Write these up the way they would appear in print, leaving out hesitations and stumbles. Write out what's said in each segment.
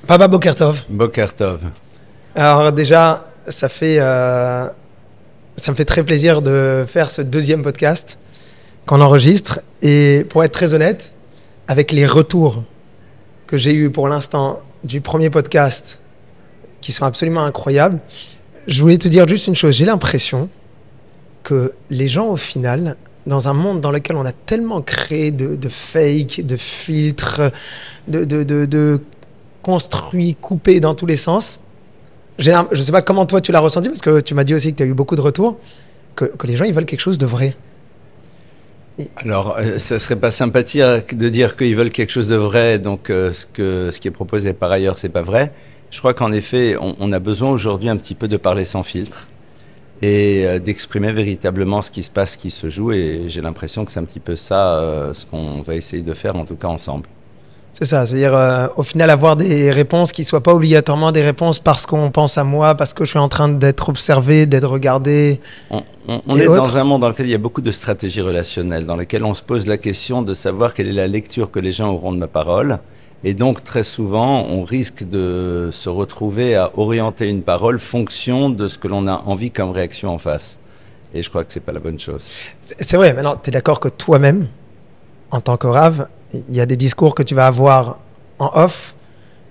Papa Boker Tov. Boker Tov. Alors déjà, ça me fait très plaisir de faire ce deuxième podcast qu'on enregistre. Et pour être très honnête, avec les retours que j'ai eus pour l'instant du premier podcast, qui sont absolument incroyables, je voulais te dire juste une chose. J'ai l'impression que les gens, au final, dans un monde dans lequel on a tellement créé de fake, de filtres, de construits, coupés dans tous les sens, je ne sais pas comment toi tu l'as ressenti, parce que tu m'as dit aussi que tu as eu beaucoup de retours, que les gens ils veulent quelque chose de vrai. Alors, ça serait pas sympathique de dire qu'ils veulent quelque chose de vrai, donc ce qui est proposé par ailleurs, c'est pas vrai. Je crois qu'en effet, on a besoin aujourd'hui un petit peu de parler sans filtre et d'exprimer véritablement ce qui se passe, ce qui se joue, et j'ai l'impression que c'est un petit peu ça ce qu'on va essayer de faire, en tout cas ensemble. C'est ça, c'est-à-dire au final avoir des réponses qui ne soient pas obligatoirement des réponses parce qu'on pense à moi, parce que je suis en train d'être observé, d'être regardé. On est dans un monde dans lequel il y a beaucoup de stratégies relationnelles, dans lequel on se pose la question de savoir quelle est la lecture que les gens auront de ma parole. Et donc très souvent, on risque de se retrouver à orienter une parole fonction de ce que l'on a envie comme réaction en face. Et je crois que c'est pas la bonne chose. C'est vrai, maintenant tu es d'accord que toi-même, en tant que Rav, il y a des discours que tu vas avoir en off,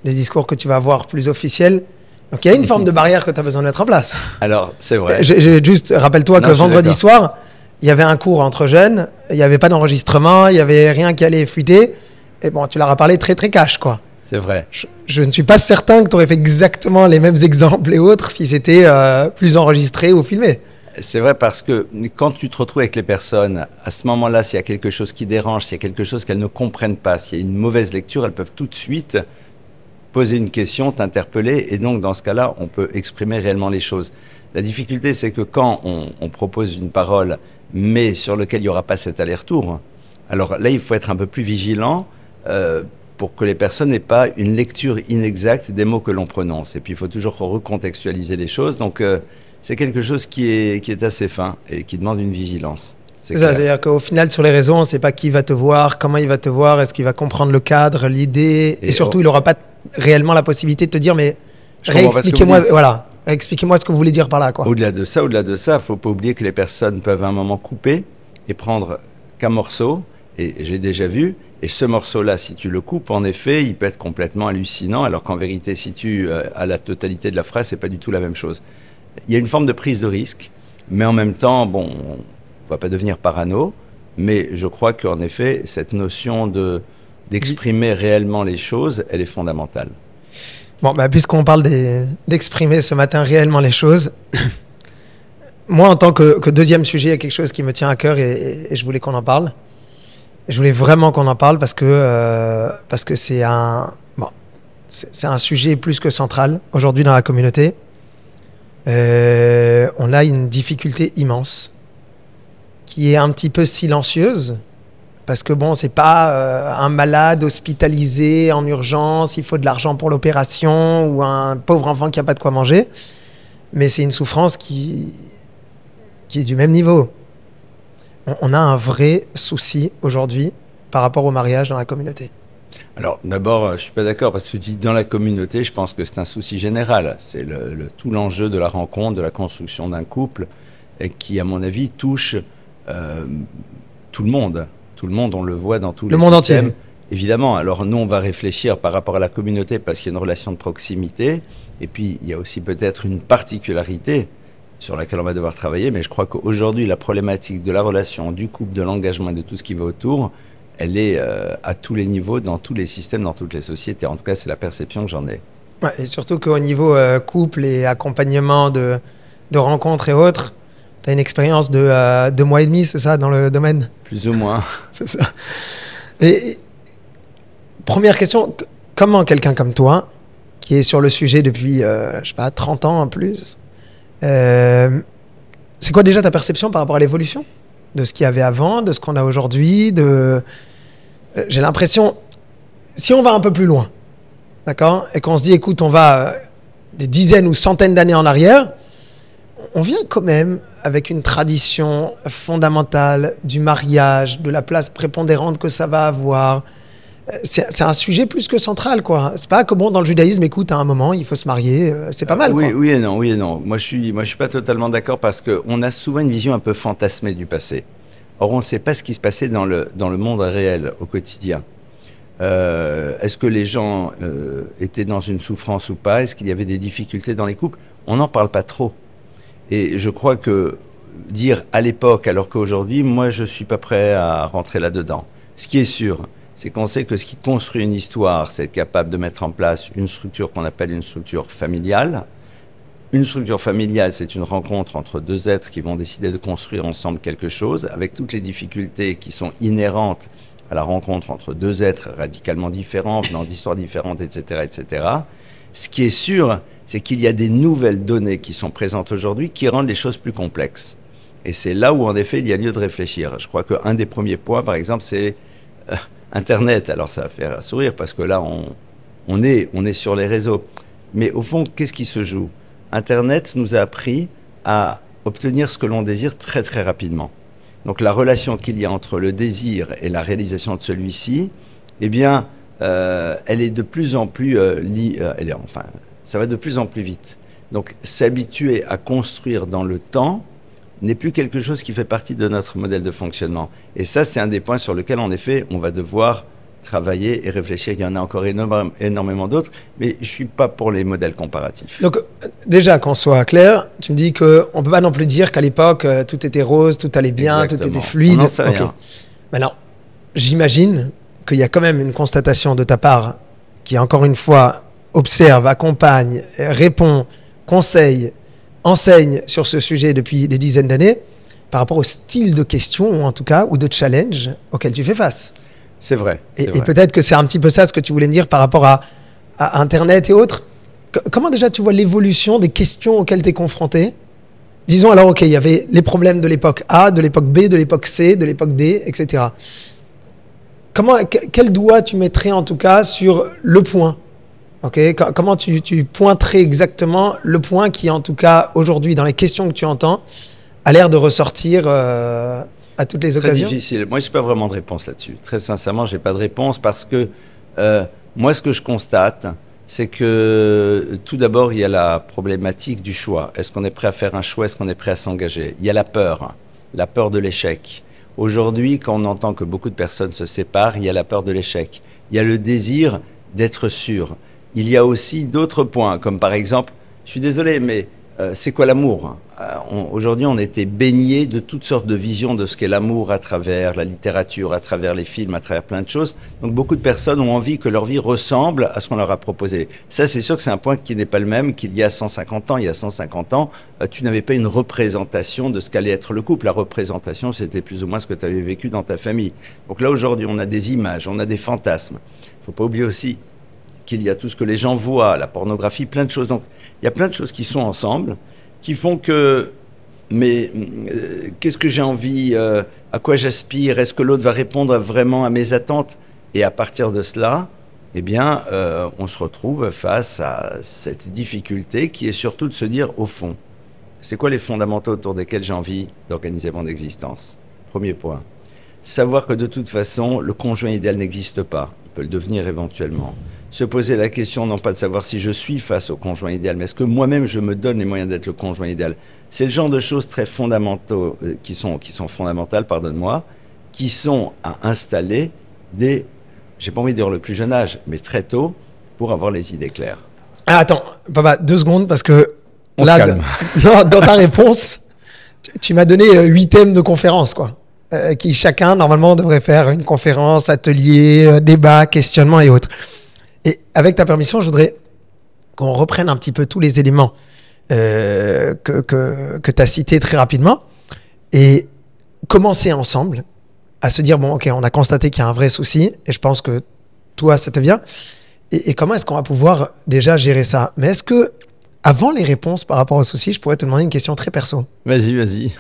des discours que tu vas avoir plus officiels. Donc il y a une forme de barrière que tu as besoin de mettre en place. Alors, c'est vrai. Juste, rappelle-toi que vendredi soir, il y avait un cours entre jeunes, il n'y avait pas d'enregistrement, il n'y avait rien qui allait fuiter. Et bon, tu leur as parlé très très cash, quoi. C'est vrai. Je ne suis pas certain que tu aurais fait exactement les mêmes exemples et autres si c'était plus enregistré ou filmé. C'est vrai, parce que quand tu te retrouves avec les personnes, à ce moment-là, s'il y a quelque chose qui dérange, s'il y a quelque chose qu'elles ne comprennent pas, s'il y a une mauvaise lecture, elles peuvent tout de suite poser une question, t'interpeller, et donc dans ce cas-là, on peut exprimer réellement les choses. La difficulté, c'est que quand on propose une parole, mais sur laquelle il n'y aura pas cet aller-retour, alors là, il faut être un peu plus vigilant pour que les personnes n'aient pas une lecture inexacte des mots que l'on prononce. Et puis, il faut toujours recontextualiser les choses. Donc, c'est quelque chose qui est assez fin et qui demande une vigilance. C'est ça, c'est-à-dire qu'au final, sur les réseaux, on ne sait pas qui va te voir, comment il va te voir, est-ce qu'il va comprendre le cadre, l'idée, et surtout, il n'aura pas réellement la possibilité de te dire, mais réexpliquez-moi ce que vous voulez dire par là, quoi. Au-delà de ça, il ne faut pas oublier que les personnes peuvent à un moment couper et prendre qu'un morceau, et j'ai déjà vu, et ce morceau-là, si tu le coupes, en effet, il peut être complètement hallucinant, alors qu'en vérité, si tu as la totalité de la phrase, c'est pas du tout la même chose. Il y a une forme de prise de risque, mais en même temps, bon, on ne va pas devenir parano, mais je crois qu'en effet, cette notion d'exprimer réellement les choses, elle est fondamentale. Bon, puisqu'on parle d'exprimer ce matin réellement les choses, moi, en tant que deuxième sujet, il y a quelque chose qui me tient à cœur et je voulais qu'on en parle. Je voulais vraiment qu'on en parle parce que c'est un sujet plus que central aujourd'hui dans la communauté. On a une difficulté immense qui est un petit peu silencieuse parce que bon, c'est pas un malade hospitalisé en urgence, il faut de l'argent pour l'opération, ou un pauvre enfant qui a pas de quoi manger, mais c'est une souffrance qui est du même niveau. On a un vrai souci aujourd'hui par rapport au mariage dans la communauté. Alors d'abord, je ne suis pas d'accord, parce que tu dis dans la communauté, je pense que c'est un souci général. C'est tout l'enjeu de la rencontre, de la construction d'un couple, et qui, à mon avis, touche tout le monde. Tout le monde, on le voit dans tous les systèmes. Le monde entier. Évidemment, alors nous, on va réfléchir par rapport à la communauté, parce qu'il y a une relation de proximité, et puis il y a aussi peut-être une particularité sur laquelle on va devoir travailler, mais je crois qu'aujourd'hui, la problématique de la relation, du couple, de l'engagement et de tout ce qui va autour, elle est à tous les niveaux, dans tous les systèmes, dans toutes les sociétés. En tout cas, c'est la perception que j'en ai. Ouais, et surtout qu'au niveau couple et accompagnement de rencontres et autres, tu as une expérience de 2 mois et demi, c'est ça, dans le domaine? Plus ou moins. C'est ça. Et première question, comment quelqu'un comme toi, qui est sur le sujet depuis, je sais pas, 30 ans en plus, c'est quoi déjà ta perception par rapport à l'évolution de ce qu'il y avait avant, de ce qu'on a aujourd'hui, j'ai l'impression, si on va un peu plus loin, d'accord, et qu'on se dit, écoute, on va des dizaines ou centaines d'années en arrière, on vient quand même avec une tradition fondamentale du mariage, de la place prépondérante que ça va avoir, c'est un sujet plus que central, quoi. C'est pas comme bon, dans le judaïsme, écoute, à un moment, il faut se marier, c'est pas mal, Oui, quoi. oui et non, oui et non. Moi, je suis pas totalement d'accord parce qu'on a souvent une vision un peu fantasmée du passé. Or, on ne sait pas ce qui se passait dans le monde réel, au quotidien. Est-ce que les gens étaient dans une souffrance ou pas? Est-ce qu'il y avait des difficultés dans les couples? On n'en parle pas trop. Et je crois que dire à l'époque, alors qu'aujourd'hui, moi, je ne suis pas prêt à rentrer là-dedans. Ce qui est sûr, c'est qu'on sait que ce qui construit une histoire, c'est être capable de mettre en place une structure qu'on appelle une structure familiale. Une structure familiale, c'est une rencontre entre deux êtres qui vont décider de construire ensemble quelque chose, avec toutes les difficultés qui sont inhérentes à la rencontre entre deux êtres radicalement différents, venant d'histoires différentes, etc., etc. Ce qui est sûr, c'est qu'il y a des nouvelles données qui sont présentes aujourd'hui qui rendent les choses plus complexes. Et c'est là où, en effet, il y a lieu de réfléchir. Je crois qu'un des premiers points, par exemple, c'est Internet. Alors, ça va faire sourire parce que là, on est sur les réseaux. Mais au fond, qu'est-ce qui se joue? Internet nous a appris à obtenir ce que l'on désire très, très rapidement. Donc, la relation qu'il y a entre le désir et la réalisation de celui-ci, eh bien, elle est de plus en plus... ça va de plus en plus vite. Donc, s'habituer à construire dans le temps n'est plus quelque chose qui fait partie de notre modèle de fonctionnement. Et ça, c'est un des points sur lesquels, en effet, on va devoir travailler et réfléchir. Il y en a encore énormément d'autres, mais je ne suis pas pour les modèles comparatifs. Donc, déjà, qu'on soit clair, tu me dis qu'on ne peut pas non plus dire qu'à l'époque, tout était rose, tout allait bien, Exactement. tout était fluide. On n'en sait rien. Maintenant, j'imagine qu'il y a quand même une constatation de ta part qui, encore une fois, observe, accompagne, répond, conseille, enseigne sur ce sujet depuis des dizaines d'années par rapport au style de questions, ou en tout cas, ou de challenge auquel tu fais face. C'est vrai. Et peut-être que c'est un petit peu ça ce que tu voulais me dire par rapport à Internet et autres. Comment déjà tu vois l'évolution des questions auxquelles tu es confronté? Disons alors, ok, il y avait les problèmes de l'époque A, de l'époque B, de l'époque C, de l'époque D, etc. Quel doigt tu mettrais en tout cas sur le point? Okay, comment tu pointerais exactement le point qui, en tout cas, aujourd'hui, dans les questions que tu entends, a l'air de ressortir à toutes les occasions? Très difficile. Moi, je n'ai pas vraiment de réponse là-dessus. Très sincèrement, je n'ai pas de réponse parce que moi, ce que je constate, c'est que tout d'abord, il y a la problématique du choix. Est-ce qu'on est prêt à faire un choix? Est-ce qu'on est prêt à s'engager? Il y a la peur de l'échec. Aujourd'hui, quand on entend que beaucoup de personnes se séparent, il y a la peur de l'échec. Il y a le désir d'être sûr. Il y a aussi d'autres points, comme par exemple, je suis désolé, mais c'est quoi l'amour? Aujourd'hui, on était baigné de toutes sortes de visions de ce qu'est l'amour à travers la littérature, à travers les films, à travers plein de choses. Donc beaucoup de personnes ont envie que leur vie ressemble à ce qu'on leur a proposé. Ça, c'est sûr que c'est un point qui n'est pas le même qu'il y a 150 ans. Il y a 150 ans, tu n'avais pas une représentation de ce qu'allait être le couple. La représentation, c'était plus ou moins ce que tu avais vécu dans ta famille. Donc là, aujourd'hui, on a des images, on a des fantasmes. Il ne faut pas oublier aussi qu'il y a tout ce que les gens voient, la pornographie, plein de choses. Donc, il y a plein de choses qui sont ensemble, qui font que, mais qu'est-ce que j'ai envie, à quoi j'aspire, est-ce que l'autre va répondre vraiment à mes attentes? Et à partir de cela, eh bien, on se retrouve face à cette difficulté qui est surtout de se dire, au fond, c'est quoi les fondamentaux autour desquels j'ai envie d'organiser mon existence? Premier point. Savoir que de toute façon, le conjoint idéal n'existe pas. Il peut le devenir éventuellement. Se poser la question, non pas de savoir si je suis face au conjoint idéal, mais est-ce que moi-même je me donne les moyens d'être le conjoint idéal? C'est le genre de choses très fondamentaux, qui sont fondamentales, pardonne-moi, qui sont à installer dès, j'ai pas envie de dire le plus jeune âge, mais très tôt, pour avoir les idées claires. Ah, attends, papa, 2 secondes, parce que on se calme. Non, dans ta réponse, tu m'as donné 8 thèmes de conférence, quoi. Qui chacun, normalement, devrait faire une conférence, atelier, débat, questionnement et autres. Et avec ta permission, je voudrais qu'on reprenne un petit peu tous les éléments que tu as cités très rapidement et commencer ensemble à se dire, bon, ok, on a constaté qu'il y a un vrai souci et je pense que toi, ça te vient. Et comment est-ce qu'on va pouvoir déjà gérer ça? Mais est-ce que, avant les réponses par rapport au souci, je pourrais te demander une question très perso? Vas-y.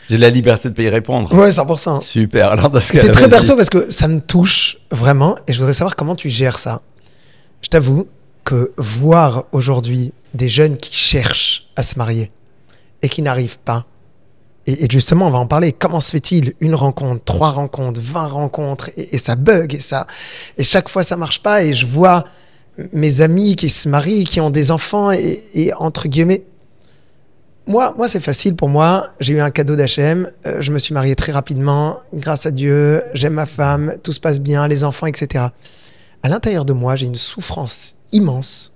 J'ai la liberté de pas y répondre. Ouais, 100%. Super. Alors dans ce cas, c'est très perso parce que ça me touche vraiment et je voudrais savoir comment tu gères ça. Je t'avoue que voir aujourd'hui des jeunes qui cherchent à se marier et qui n'arrivent pas, Et justement, on va en parler. Comment se fait-il une rencontre, 3 rencontres, 20 rencontres, et ça bug, et chaque fois ça marche pas, et je vois mes amis qui se marient, qui ont des enfants, et entre guillemets, moi c'est facile pour moi. J'ai eu un cadeau d'H&M, je me suis marié très rapidement, grâce à Dieu, j'aime ma femme, tout se passe bien, les enfants, etc. À l'intérieur de moi, j'ai une souffrance immense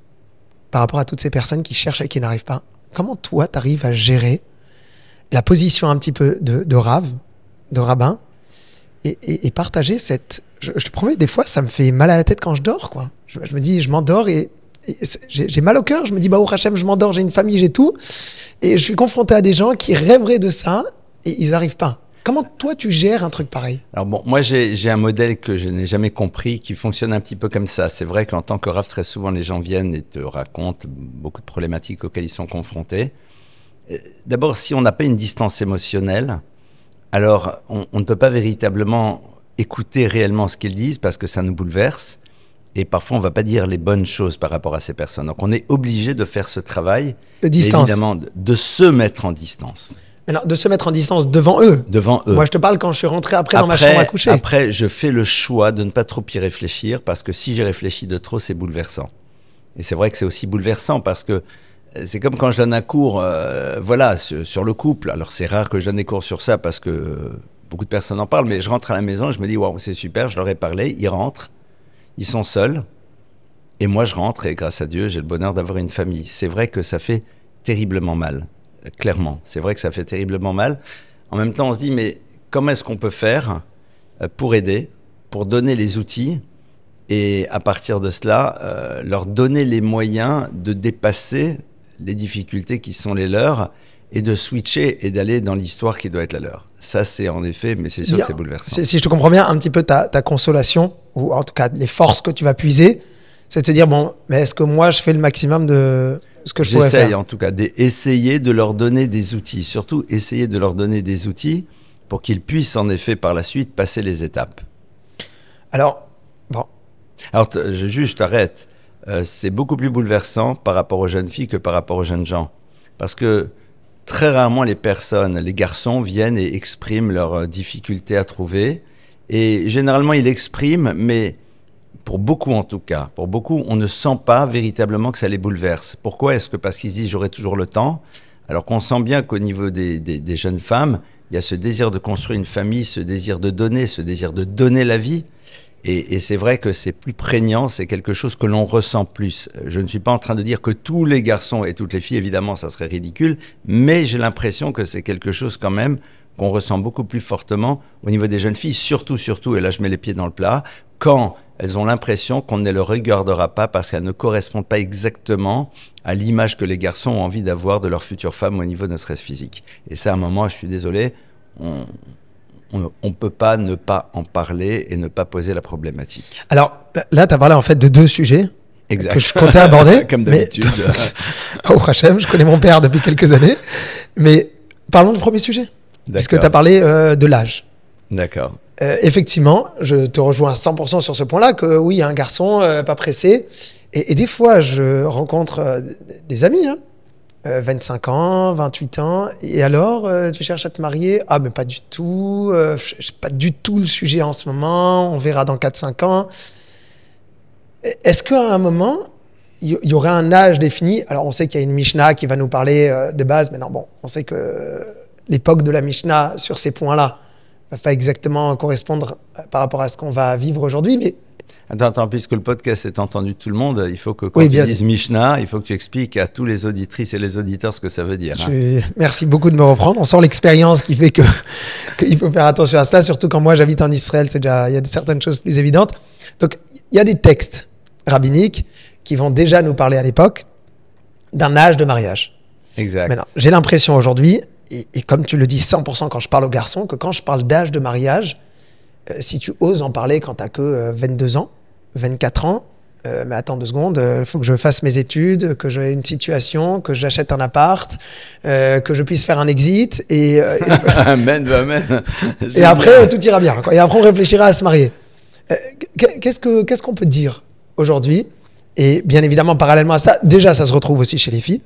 par rapport à toutes ces personnes qui cherchent et qui n'arrivent pas. Comment toi, tu arrives à gérer la position un petit peu de rave, de rabbin, et partager cette... Je te promets, des fois, ça me fait mal à la tête quand je dors, quoi. Je me dis, je m'endors et j'ai mal au cœur. Je me dis, bah, oh Hachem, je m'endors, j'ai une famille, j'ai tout. Et je suis confronté à des gens qui rêveraient de ça et ils n'arrivent pas. Comment toi, tu gères un truc pareil? Alors bon, moi j'ai un modèle que je n'ai jamais compris qui fonctionne un petit peu comme ça. C'est vrai qu'en tant que Rav, très souvent les gens viennent et te racontent beaucoup de problématiques auxquelles ils sont confrontés. D'abord, si on n'a pas une distance émotionnelle, alors on ne peut pas véritablement écouter réellement ce qu'ils disent parce que ça nous bouleverse. Et parfois, on ne va pas dire les bonnes choses par rapport à ces personnes. Donc, on est obligé de faire ce travail, de distance. Évidemment, de se mettre en distance. Alors, de se mettre en distance devant eux. Devant eux. Moi, je te parle quand je suis rentré après dans ma chambre à coucher. Après, je fais le choix de ne pas trop y réfléchir parce que si j'y réfléchis de trop, c'est bouleversant. Et c'est vrai que c'est aussi bouleversant parce que c'est comme quand je donne un cours sur le couple. Alors, c'est rare que je donne des cours sur ça parce que beaucoup de personnes en parlent, mais je rentre à la maison, je me dis, waouh, c'est super, je leur ai parlé, ils rentrent. Ils sont seuls, et moi je rentre, et grâce à Dieu, j'ai le bonheur d'avoir une famille. C'est vrai que ça fait terriblement mal, clairement. C'est vrai que ça fait terriblement mal. En même temps, on se dit, mais comment est-ce qu'on peut faire pour aider, pour donner les outils, et à partir de cela, leur donner les moyens de dépasser les difficultés qui sont les leurs, et de switcher et d'aller dans l'histoire qui doit être la leur. Ça, c'est en effet, mais c'est sûr que c'est bouleversant. Si je te comprends bien, un petit peu ta consolation, ou en tout cas les forces que tu vas puiser, c'est de se dire, bon, mais est-ce que moi, je fais le maximum de ce que je pourrais faire? J'essaye en tout cas d'essayer de leur donner des outils, surtout essayer de leur donner des outils pour qu'ils puissent en effet par la suite passer les étapes. Alors, bon. Alors, je t'arrête. C'est beaucoup plus bouleversant par rapport aux jeunes filles que par rapport aux jeunes gens. Parce que très rarement les garçons viennent et expriment leurs difficultés à trouver. Et généralement, ils l'expriment, mais pour beaucoup en tout cas, pour beaucoup, on ne sent pas véritablement que ça les bouleverse. Pourquoi est-ce que parce qu'ils disent « j'aurai toujours le temps », alors qu'on sent bien qu'au niveau des jeunes femmes, il y a ce désir de construire une famille, ce désir de donner la vie. Et c'est vrai que c'est plus prégnant, c'est quelque chose que l'on ressent plus. Je ne suis pas en train de dire que tous les garçons et toutes les filles, évidemment, ça serait ridicule, mais j'ai l'impression que c'est quelque chose quand même qu'on ressent beaucoup plus fortement au niveau des jeunes filles, surtout, et là je mets les pieds dans le plat, quand elles ont l'impression qu'on ne les regardera pas parce qu'elles ne correspondent pas exactement à l'image que les garçons ont envie d'avoir de leur future femme au niveau ne serait-ce physique. Et ça, à un moment, je suis désolé, on ne peut pas ne pas en parler et ne pas poser la problématique. Alors là, tu as parlé en fait de 2 sujets exact. Que je comptais aborder. Comme d'habitude. Oh Hachem, je connais mon père depuis quelques années. Mais parlons du premier sujet. Puisque tu as parlé de l'âge. D'accord. Effectivement, je te rejoins à 100% sur ce point-là, que oui, un garçon pas pressé. Et des fois, je rencontre des amis, 25 ans, 28 ans, et alors, tu cherches à te marier? Ah, mais pas du tout, c'est pas du tout le sujet en ce moment, on verra dans 4-5 ans. Est-ce qu'à un moment, il y aurait un âge défini? Alors, on sait qu'il y a une Mishnah qui va nous parler de base, mais non, bon, on sait que l'époque de la Mishnah sur ces points-là va pas exactement correspondre par rapport à ce qu'on va vivre aujourd'hui, mais... Attends, puisque le podcast est entendu de tout le monde, il faut que quand tu dises Mishnah, il faut que tu expliques à tous les auditrices et les auditeurs ce que ça veut dire. Merci beaucoup de me reprendre. On sent l'expérience qui fait qu'il faut faire attention à cela, surtout quand moi j'habite en Israël, il y a certaines choses plus évidentes. Donc, il y a des textes rabbiniques qui vont déjà nous parler à l'époque d'un âge de mariage. Exact. Maintenant, j'ai l'impression aujourd'hui, et comme tu le dis 100% quand je parle aux garçons, que quand je parle d'âge de mariage, si tu oses en parler quand tu n'as que 22 ans, 24 ans, mais attends 2 secondes, il faut que je fasse mes études, que j'ai une situation, que j'achète un appart, que je puisse faire un exit. Amen. Et après, tout ira bien. Et après, on réfléchira à se marier. Qu'est-ce qu'on peut dire aujourd'hui? Et bien évidemment, parallèlement à ça, déjà, ça se retrouve aussi chez les filles,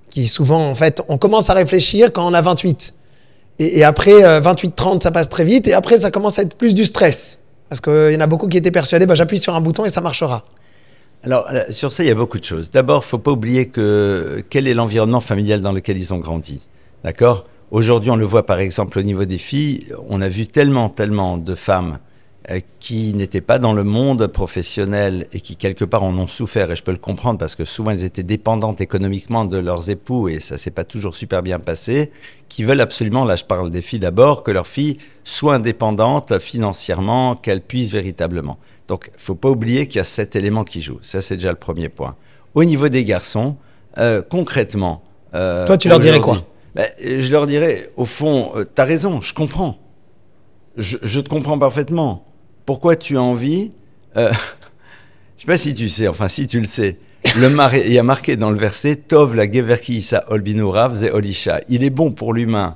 qui souvent, en fait, on commence à réfléchir quand on a 28. Et après, 28-30, ça passe très vite. Et après, ça commence à être plus du stress. Parce qu'il y en a beaucoup qui étaient persuadés, j'appuie sur un bouton et ça marchera. Alors, sur ça, il y a beaucoup de choses. D'abord, il ne faut pas oublier quel est l'environnement familial dans lequel ils ont grandi. D'accord ? Aujourd'hui, on le voit par exemple au niveau des filles. On a vu tellement de femmes qui n'étaient pas dans le monde professionnel et qui, quelque part, en ont souffert. Et je peux le comprendre parce que souvent, elles étaient dépendantes économiquement de leurs époux et ça ne s'est pas toujours super bien passé. Qui veulent absolument, là je parle des filles d'abord, que leurs filles soient indépendantes financièrement, qu'elles puissent véritablement. Donc, il ne faut pas oublier qu'il y a cet élément qui joue. Ça, c'est déjà le premier point. Au niveau des garçons, concrètement... Toi, tu leur dirais quoi ? Je leur dirais, au fond, t'as raison, je comprends. Je te comprends parfaitement. Pourquoi tu as envie je sais pas si tu sais, enfin si tu le sais, il y a marqué dans le verset Tov la geverki isa olbinu rav ze olisha. Il est bon pour l'humain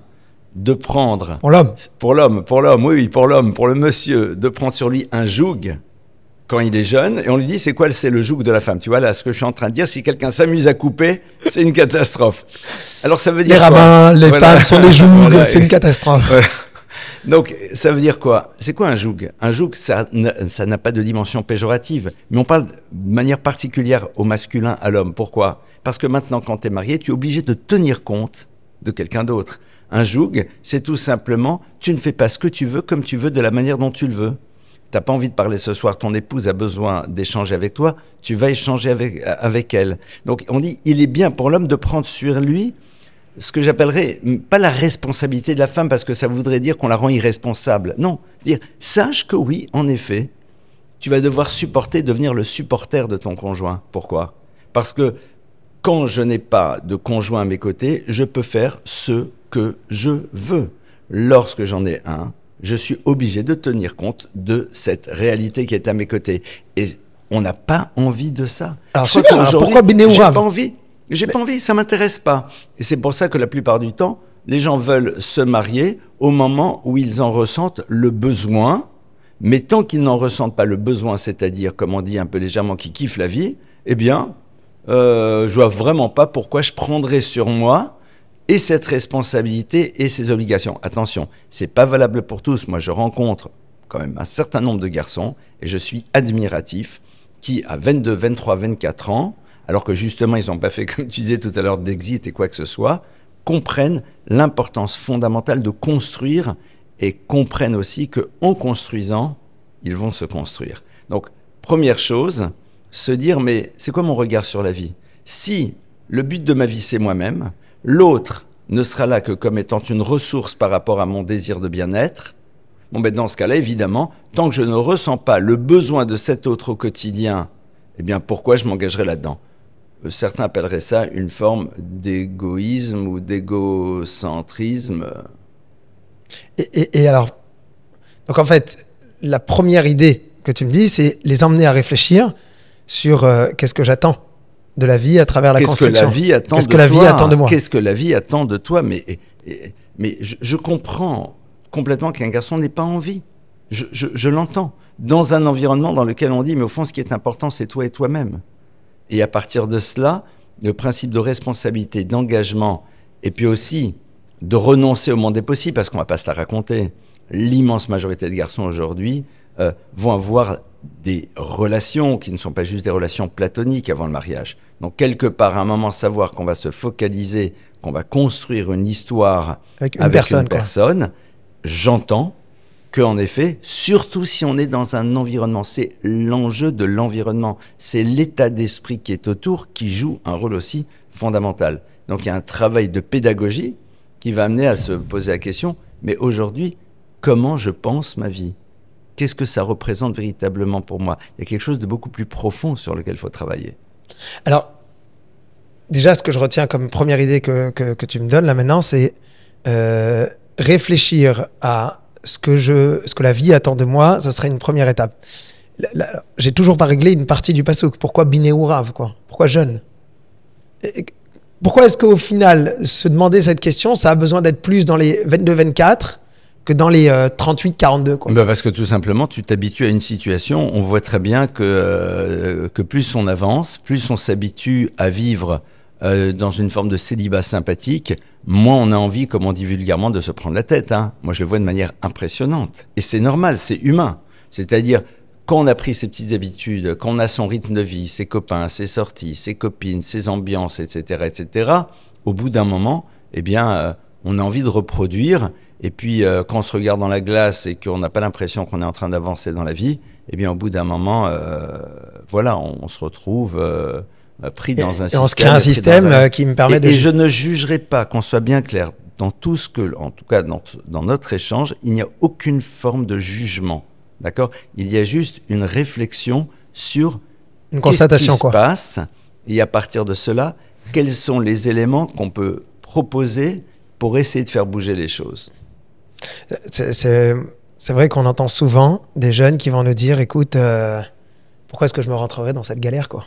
de prendre... Pour l'homme. Pour l'homme, oui, pour l'homme, pour le monsieur, de prendre sur lui un joug quand il est jeune, et on lui dit c'est quoi, c'est le joug de la femme. Tu vois là ce que je suis en train de dire, si quelqu'un s'amuse à couper, c'est une catastrophe. Alors ça veut dire les rabbins, les femmes sont des jougs, voilà, c'est une catastrophe. Ouais. Donc ça veut dire quoi? C'est quoi un joug? Un joug, ça n'a pas de dimension péjorative, mais on parle de manière particulière au masculin, à l'homme. Pourquoi? Parce que maintenant quand tu es marié, tu es obligé de tenir compte de quelqu'un d'autre. Un joug, c'est tout simplement, tu ne fais pas ce que tu veux comme tu veux de la manière dont tu le veux. Tu n'as pas envie de parler ce soir, ton épouse a besoin d'échanger avec toi, tu vas échanger avec elle. Donc on dit, il est bien pour l'homme de prendre sur lui ce que j'appellerais, pas la responsabilité de la femme, parce que ça voudrait dire qu'on la rend irresponsable. Non, c'est-à-dire, sache que oui, en effet, tu vas devoir devenir le supporter de ton conjoint. Pourquoi? Parce que quand je n'ai pas de conjoint à mes côtés, je peux faire ce que je veux. Lorsque j'en ai un, je suis obligé de tenir compte de cette réalité qui est à mes côtés. Et on n'a pas envie de ça. Alors, pourquoi Binéou Rav? J'ai pas envie, ça m'intéresse pas. Et c'est pour ça que la plupart du temps, les gens veulent se marier au moment où ils en ressentent le besoin. Mais tant qu'ils n'en ressentent pas le besoin, c'est-à-dire, comme on dit un peu légèrement, qu'ils kiffent la vie, eh bien, je vois vraiment pas pourquoi je prendrais sur moi et cette responsabilité et ces obligations. Attention, c'est pas valable pour tous. Moi, je rencontre quand même un certain nombre de garçons et je suis admiratif qui, à 22, 23, 24 ans, alors que justement, ils n'ont pas fait, comme tu disais tout à l'heure, d'exit et quoi que ce soit, comprennent l'importance fondamentale de construire et comprennent aussi qu'en construisant, ils vont se construire. Donc, première chose, se dire, mais c'est quoi mon regard sur la vie? Si le but de ma vie, c'est moi-même, l'autre ne sera là que comme étant une ressource par rapport à mon désir de bien-être, bon, ben dans ce cas-là, évidemment, tant que je ne ressens pas le besoin de cet autre au quotidien, eh bien, pourquoi je m'engagerais là-dedans? Certains appelleraient ça une forme d'égoïsme ou d'égocentrisme. Et alors, donc en fait, la première idée que tu me dis, c'est les emmener à réfléchir sur qu'est-ce que j'attends de la vie à travers la construction. Qu'est-ce que la vie attend de moi? Qu'est-ce que la vie attend de toi? Mais je comprends complètement qu'un garçon n'ait pas envie. Je l'entends. Dans un environnement dans lequel on dit, mais au fond, ce qui est important, c'est toi et toi-même. Et à partir de cela, le principe de responsabilité, d'engagement, et puis aussi de renoncer au monde des possibles, parce qu'on ne va pas se la raconter. L'immense majorité des garçons aujourd'hui vont avoir des relations qui ne sont pas juste des relations platoniques avant le mariage. Donc quelque part, à un moment, savoir qu'on va se focaliser, qu'on va construire une histoire avec une personne, j'entends qu'en effet, surtout si on est dans un environnement, c'est l'enjeu de l'environnement, c'est l'état d'esprit qui est autour qui joue un rôle aussi fondamental. Donc il y a un travail de pédagogie qui va amener à se poser la question, mais aujourd'hui, comment je pense ma vie? Qu'est-ce que ça représente véritablement pour moi? Il y a quelque chose de beaucoup plus profond sur lequel il faut travailler. Alors, déjà, ce que je retiens comme première idée que tu me donnes là maintenant, c'est réfléchir à ce que la vie attend de moi. Ça serait une première étape. J'ai toujours pas réglé une partie du passouk. Pourquoi Binéou Rav, quoi? Pourquoi jeune? Pourquoi est-ce qu'au final, se demander cette question, ça a besoin d'être plus dans les 22-24 que dans les 38-42, quoi? Parce que tout simplement, tu t'habitues à une situation. On voit très bien que plus on avance, plus on s'habitue à vivre dans une forme de célibat sympathique, moins on a envie, comme on dit vulgairement, de se prendre la tête. Hein. Moi, je le vois de manière impressionnante. Et c'est normal, c'est humain. C'est-à-dire, quand on a pris ses petites habitudes, quand on a son rythme de vie, ses copains, ses sorties, ses copines, ses ambiances, etc., au bout d'un moment, eh bien, on a envie de reproduire. Et puis, quand on se regarde dans la glace et qu'on n'a pas l'impression qu'on est en train d'avancer dans la vie, eh bien, au bout d'un moment, voilà, on se retrouve pris dans un système. Et on se crée un système qui me permet de... Et je ne jugerai pas, qu'on soit bien clair, dans tout ce que, en tout cas dans notre échange, il n'y a aucune forme de jugement. D'accord ? Il y a juste une réflexion sur une constatation, qu'est-ce qui se passe, et à partir de cela, quels sont les éléments qu'on peut proposer pour essayer de faire bouger les choses. C'est vrai qu'on entend souvent des jeunes qui vont nous dire, écoute, pourquoi est-ce que je me rentrerai dans cette galère, quoi ?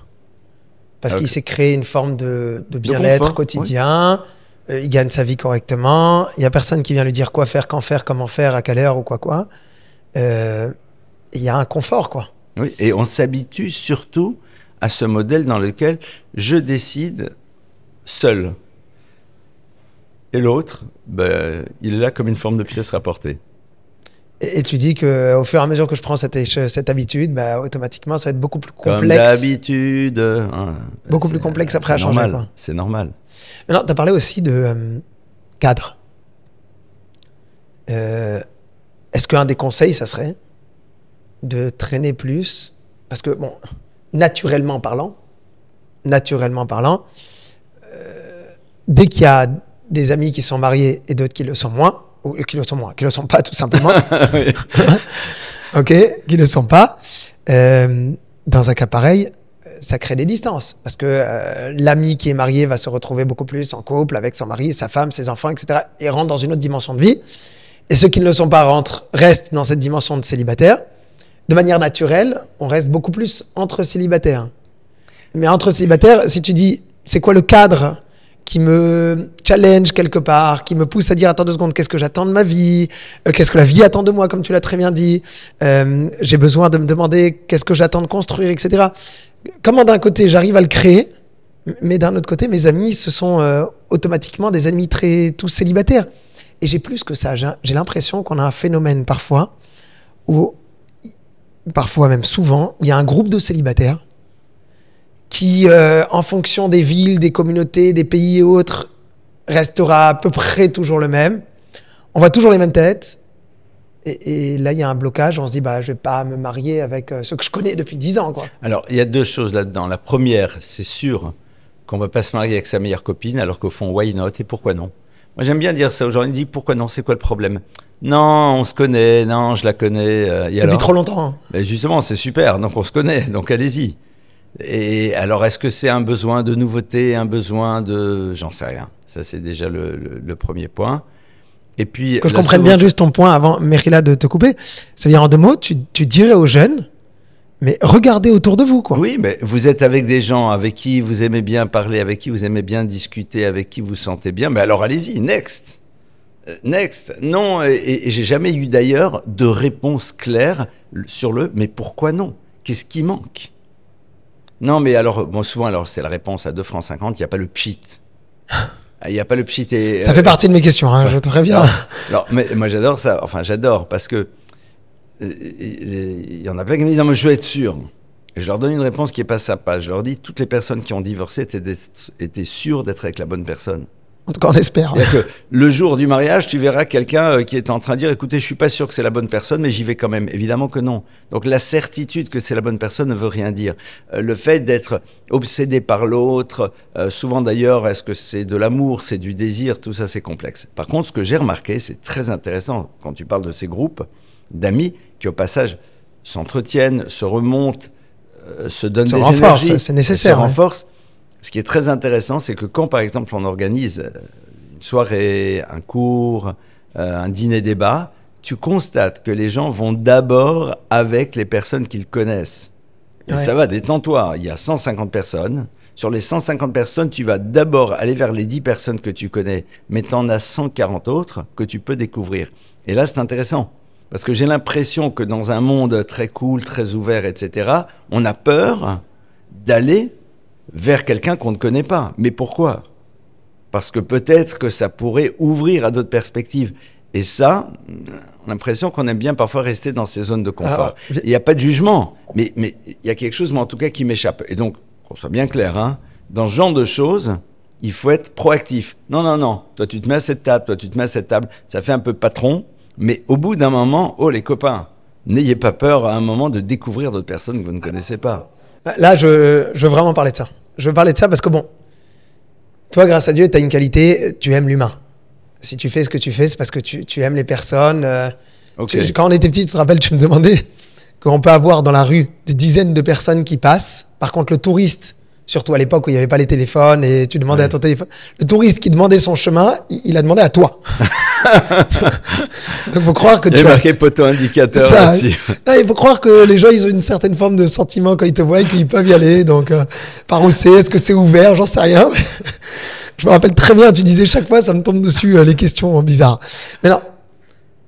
Parce qu'il s'est créé une forme de bien-être quotidien, oui. Il gagne sa vie correctement, il n'y a personne qui vient lui dire quoi faire, quand faire, comment faire, à quelle heure ou quoi. Il y a un confort, quoi. Oui, et on s'habitue surtout à ce modèle dans lequel je décide seul. Et l'autre, il est là comme une forme de pièce rapportée. Et tu dis qu'au fur et à mesure que je prends cette habitude, automatiquement, ça va être beaucoup plus complexe. Comme d'habitude. Beaucoup plus complexe après à changer. C'est normal. Maintenant, tu as parlé aussi de cadre. Est-ce qu'un des conseils, ça serait de traîner plus? Parce que, bon, naturellement parlant, dès qu'il y a des amis qui sont mariés et d'autres qui le sont moins, ou qui le sont pas tout simplement. Ok, qui le sont pas. Dans un cas pareil, ça crée des distances parce que l'ami qui est marié va se retrouver beaucoup plus en couple avec son mari, sa femme, ses enfants, etc. et rentre dans une autre dimension de vie. Et ceux qui ne le sont pas restent dans cette dimension de célibataire. De manière naturelle, on reste beaucoup plus entre célibataires. Mais entre célibataires, si tu dis, c'est quoi le cadre qui me challenge quelque part, qui me pousse à dire, attends 2 secondes, qu'est-ce que j'attends de ma vie, qu'est-ce que la vie attend de moi, comme tu l'as très bien dit, j'ai besoin de me demander qu'est-ce que j'attends de construire, etc. Comment d'un côté, j'arrive à le créer, mais d'un autre côté, mes amis, ce sont automatiquement des amis tous célibataires. Et j'ai plus que ça, j'ai l'impression qu'on a un phénomène parfois, parfois même souvent, où il y a un groupe de célibataires qui, en fonction des villes, des communautés, des pays et autres, restera à peu près toujours le même. On voit toujours les mêmes têtes. Et là, il y a un blocage. On se dit, je ne vais pas me marier avec ceux que je connais depuis 10 ans, quoi. Alors, il y a 2 choses là-dedans. La première, c'est sûr qu'on ne va pas se marier avec sa meilleure copine, alors qu'au fond, why not et pourquoi non? Moi, j'aime bien dire ça aux gens. Ils disent, pourquoi non? C'est quoi le problème? Non, on se connaît. Non, je la connais. Depuis trop longtemps. Ben justement, c'est super. Donc, on se connaît. Donc, allez-y. Et alors, est-ce que c'est un besoin de nouveauté, un besoin de... J'en sais rien. Ça, c'est déjà le premier point. Et puis... Que je comprenne bien juste ton point avant, Mekhila, de te couper. Ça veut dire en 2 mots, tu dirais aux jeunes, mais regardez autour de vous, quoi. Oui, mais vous êtes avec des gens avec qui vous aimez bien parler, avec qui vous aimez bien discuter, avec qui vous sentez bien. Mais alors, allez-y, next. Next. Non, et j'ai jamais eu d'ailleurs de réponse claire sur mais pourquoi non? Qu'est-ce qui manque? Non, mais alors, souvent, c'est la réponse à 2,50 francs, il n'y a pas le pchit. Il n'y a pas le pchit. Ça fait partie de mes questions, hein, je te préviens. Alors, mais moi, j'adore ça. Enfin, j'adore parce que il y en a plein qui me disent, non, mais je veux être sûr. Et je leur donne une réponse qui n'est pas sympa. Je leur dis, toutes les personnes qui ont divorcé étaient sûres d'être avec la bonne personne. En tout cas, on espère. Que le jour du mariage, tu verras quelqu'un qui est en train de dire, écoutez, je suis pas sûr que c'est la bonne personne, mais j'y vais quand même. Évidemment que non. Donc la certitude que c'est la bonne personne ne veut rien dire. Le fait d'être obsédé par l'autre, souvent d'ailleurs, est-ce que c'est de l'amour, c'est du désir, tout ça c'est complexe. Par contre, ce que j'ai remarqué, c'est très intéressant quand tu parles de ces groupes d'amis qui au passage s'entretiennent, se remontent, se donnent des énergies, c'est nécessaire, se renforcent. Ce qui est très intéressant, c'est que quand, par exemple, on organise une soirée, un cours, un dîner-débat, tu constates que les gens vont d'abord avec les personnes qu'ils connaissent. Et ouais. Ça va, détends-toi. Il y a 150 personnes. Sur les 150 personnes, tu vas d'abord aller vers les 10 personnes que tu connais, mais tu en as 140 autres que tu peux découvrir. Et là, c'est intéressant. Parce que j'ai l'impression que dans un monde très cool, très ouvert, etc., on a peur d'aller vers quelqu'un qu'on ne connaît pas. Mais pourquoi? Parce que peut-être que ça pourrait ouvrir à d'autres perspectives. Et ça, on a l'impression qu'on aime bien parfois rester dans ces zones de confort. Il n'y a pas de jugement, mais il y a quelque chose, moi en tout cas, qui m'échappe. Et donc, qu'on soit bien clair, hein, dans ce genre de choses, il faut être proactif. Non, non, non, toi tu te mets à cette table, toi tu te mets à cette table, ça fait un peu patron, mais au bout d'un moment, oh les copains, n'ayez pas peur à un moment de découvrir d'autres personnes que vous ne connaissez pas. Là, je veux vraiment parler de ça. Je veux parler de ça parce que bon, toi, grâce à Dieu, tu as une qualité, tu aimes l'humain. Si tu fais ce que tu fais, c'est parce que tu aimes les personnes. Okay. Quand on était petit, tu te rappelles, tu me demandais qu'on peut avoir dans la rue des dizaines de personnes qui passent. Par contre, le touriste, surtout à l'époque où il n'y avait pas les téléphones et tu demandais à ton téléphone, le touriste qui demandait son chemin, il a demandé à toi. Donc, faut croire que il y a marqué poteau indicateur là-dessus. Il faut croire que les gens, ils ont une certaine forme de sentiment quand ils te voient et qu'ils peuvent y aller. Donc, par où c'est? Est-ce que c'est ouvert? J'en sais rien. Je me rappelle très bien, tu disais chaque fois, ça me tombe dessus, les questions bizarres. Mais non,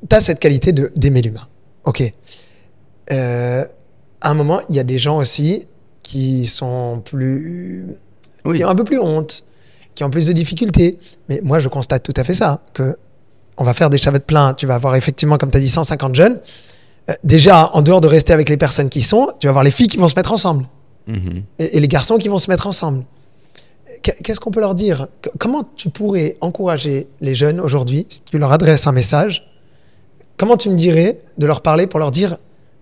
tu as cette qualité d'aimer l'humain. Ok. À un moment, il y a des gens aussi qui sont qui ont un peu plus honte, qui ont plus de difficultés. Mais moi, je constate tout à fait ça, que on va faire des chavettes pleins, tu vas avoir effectivement, comme tu as dit, 150 jeunes. Déjà, en dehors de rester avec les personnes qui sont, tu vas avoir les filles qui vont se mettre ensemble. Mm-hmm. Et les garçons qui vont se mettre ensemble. Qu'est-ce qu'on peut leur dire? Comment tu pourrais encourager les jeunes aujourd'hui, si tu leur adresses un message, comment tu me dirais de leur parler pour leur dire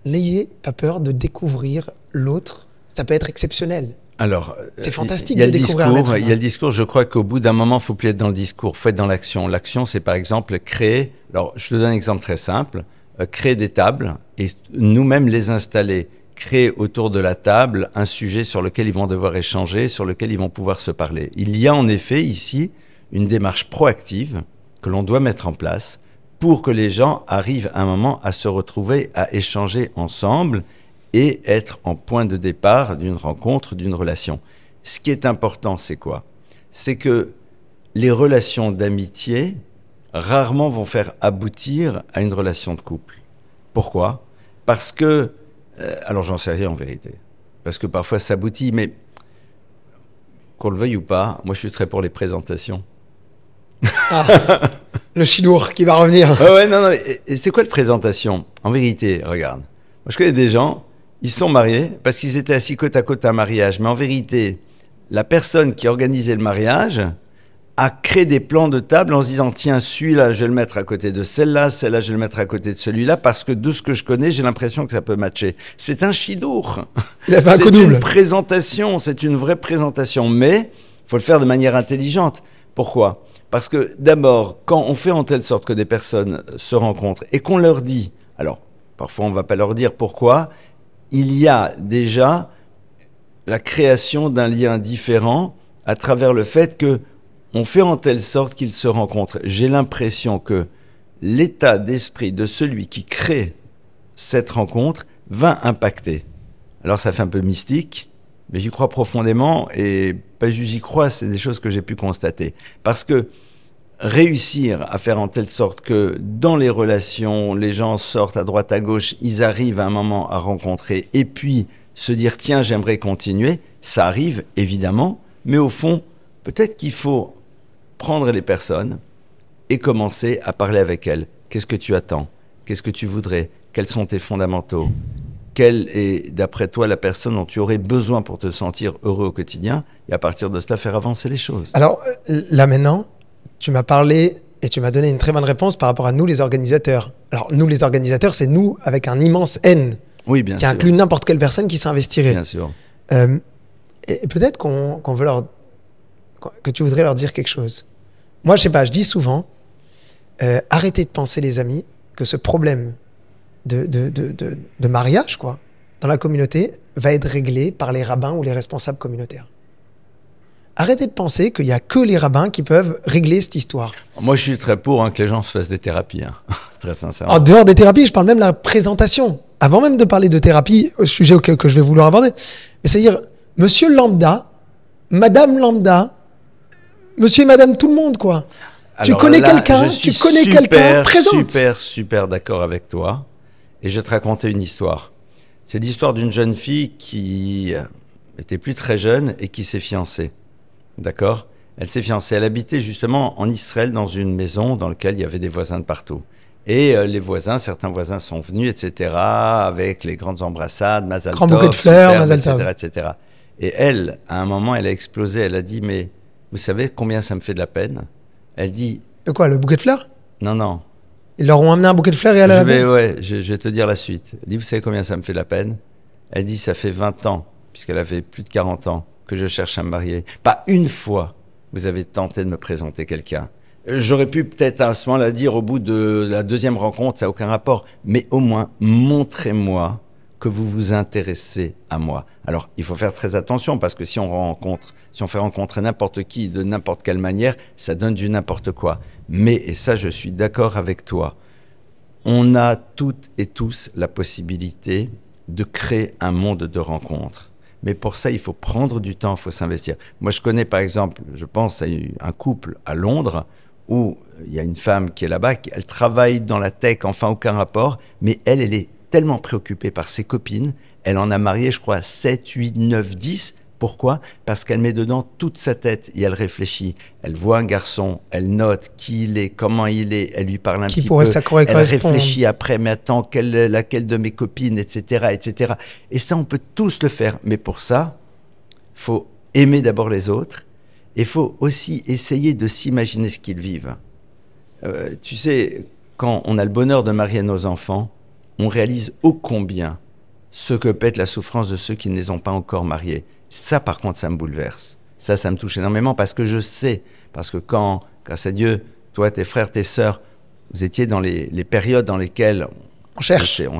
n'ayez pas peur de découvrir l'autre, ça peut être exceptionnel. Alors, c'est fantastique de découvrir l'être humain. Il y a le discours, je crois qu'au bout d'un moment, il ne faut plus être dans le discours, il faut être dans l'action. L'action, c'est par exemple créer, alors je te donne un exemple très simple, créer des tables et nous-mêmes les installer. Créer autour de la table un sujet sur lequel ils vont devoir échanger, sur lequel ils vont pouvoir se parler. Il y a en effet ici une démarche proactive que l'on doit mettre en place pour que les gens arrivent à un moment à se retrouver, à échanger ensemble et être en point de départ d'une rencontre, d'une relation. Ce qui est important, c'est quoi? C'est que les relations d'amitié rarement vont faire aboutir à une relation de couple. Pourquoi? Parce que alors j'en sais rien en vérité, parce que parfois ça aboutit, mais qu'on le veuille ou pas, moi je suis très pour les présentations. Ah, le chidour qui va revenir. Non, et c'est quoi la présentation? En vérité, regarde, moi je connais des gens, ils sont mariés parce qu'ils étaient assis côte à côte à un mariage, mais en vérité, la personne qui organisait le mariage a créé des plans de table en se disant tiens, celui-là, je vais le mettre à côté de celle-là, celle-là, je vais le mettre à côté de celui-là, parce que de ce que je connais, j'ai l'impression que ça peut matcher. C'est un chidour. Il a fait un coup double. C'est une présentation, c'est une vraie présentation, mais il faut le faire de manière intelligente. Pourquoi? Parce que d'abord, quand on fait en telle sorte que des personnes se rencontrent et qu'on leur dit, alors parfois on ne va pas leur dire pourquoi, il y a déjà la création d'un lien différent à travers le fait que on fait en telle sorte qu'ils se rencontrent. J'ai l'impression que l'état d'esprit de celui qui crée cette rencontre va impacter. Alors ça fait un peu mystique, mais j'y crois profondément et pas juste j'y crois, c'est des choses que j'ai pu constater. Parce que réussir à faire en telle sorte que dans les relations, les gens sortent à droite à gauche, ils arrivent à un moment à rencontrer et puis se dire tiens, j'aimerais continuer, ça arrive évidemment, mais au fond, peut-être qu'il faut prendre les personnes et commencer à parler avec elles. Qu'est-ce que tu attends? Qu'est-ce que tu voudrais? Quels sont tes fondamentaux? Quelle est, d'après toi, la personne dont tu aurais besoin pour te sentir heureux au quotidien? Et à partir de cela, faire avancer les choses. Alors, là maintenant, tu m'as parlé et tu m'as donné une très bonne réponse par rapport à nous, les organisateurs. Alors, nous, les organisateurs, c'est nous avec un immense N. Oui, bien sûr. Qui inclut n'importe quelle personne qui s'investirait. Bien sûr. Et peut-être qu'on veut que tu voudrais leur dire quelque chose. Moi, je sais pas, je dis souvent, arrêtez de penser, les amis, que ce problème de mariage, quoi, dans la communauté, va être réglé par les rabbins ou les responsables communautaires. Arrêtez de penser qu'il n'y a que les rabbins qui peuvent régler cette histoire. Moi, je suis très pour que les gens se fassent des thérapies, très sincèrement. En dehors des thérapies, je parle même de la présentation. Avant même de parler de thérapie, au sujet que je vais vouloir aborder, mais c'est-à-dire, monsieur lambda, madame lambda, monsieur et madame tout le monde, quoi. Alors tu connais quelqu'un, présente. Super d'accord avec toi. Et je vais te raconter une histoire. C'est l'histoire d'une jeune fille qui était plus très jeune et qui s'est fiancée. D'accord? Elle s'est fiancée. Elle habitait justement en Israël dans une maison dans laquelle il y avait des voisins de partout. Et les voisins, certains voisins sont venus, etc., avec les grandes embrassades, Mazal Tov, Grand bouquet de fleurs, superbe, Mazal Tov. etc. Et elle, à un moment, elle a explosé. Elle a dit, mais vous savez combien ça me fait de la peine? Elle dit... De quoi, le bouquet de fleurs? Non, non. Ils leur ont amené un bouquet de fleurs et elle a... Je vais te dire la suite. Elle dit, vous savez combien ça me fait de la peine? Elle dit, ça fait 20 ans, puisqu'elle avait plus de 40 ans, que je cherche à me marier. Pas une fois, vous avez tenté de me présenter quelqu'un. J'aurais pu peut-être à ce moment-là dire au bout de la deuxième rencontre, ça n'a aucun rapport. Mais au moins, montrez-moi que vous vous intéressez à moi. Alors, il faut faire très attention parce que si on fait rencontrer n'importe qui de n'importe quelle manière, ça donne du n'importe quoi. Mais, et ça je suis d'accord avec toi, on a toutes et tous la possibilité de créer un monde de rencontres. Mais pour ça, il faut prendre du temps, il faut s'investir. Moi, je connais par exemple, je pense à un couple à Londres où il y a une femme qui est là-bas, elle travaille dans la tech, enfin aucun rapport, mais elle est tellement préoccupée par ses copines, elle en a marié, je crois, 7, 8, 9, 10. Pourquoi? Parce qu'elle met dedans toute sa tête et elle réfléchit. Elle voit un garçon, elle note qui il est, comment il est, elle lui parle un petit peu, elle réfléchit après, mais attends, laquelle de mes copines, etc., etc. Et ça, on peut tous le faire. Mais pour ça, il faut aimer d'abord les autres et il faut aussi essayer de s'imaginer ce qu'ils vivent. Tu sais, quand on a le bonheur de marier nos enfants, on réalise ô combien ce que peut être la souffrance de ceux qui ne les ont pas encore mariés. Ça, par contre, ça me bouleverse. Ça me touche énormément parce que je sais, parce que quand, grâce à Dieu, toi, tes frères, tes sœurs, vous étiez dans les périodes dans lesquelles on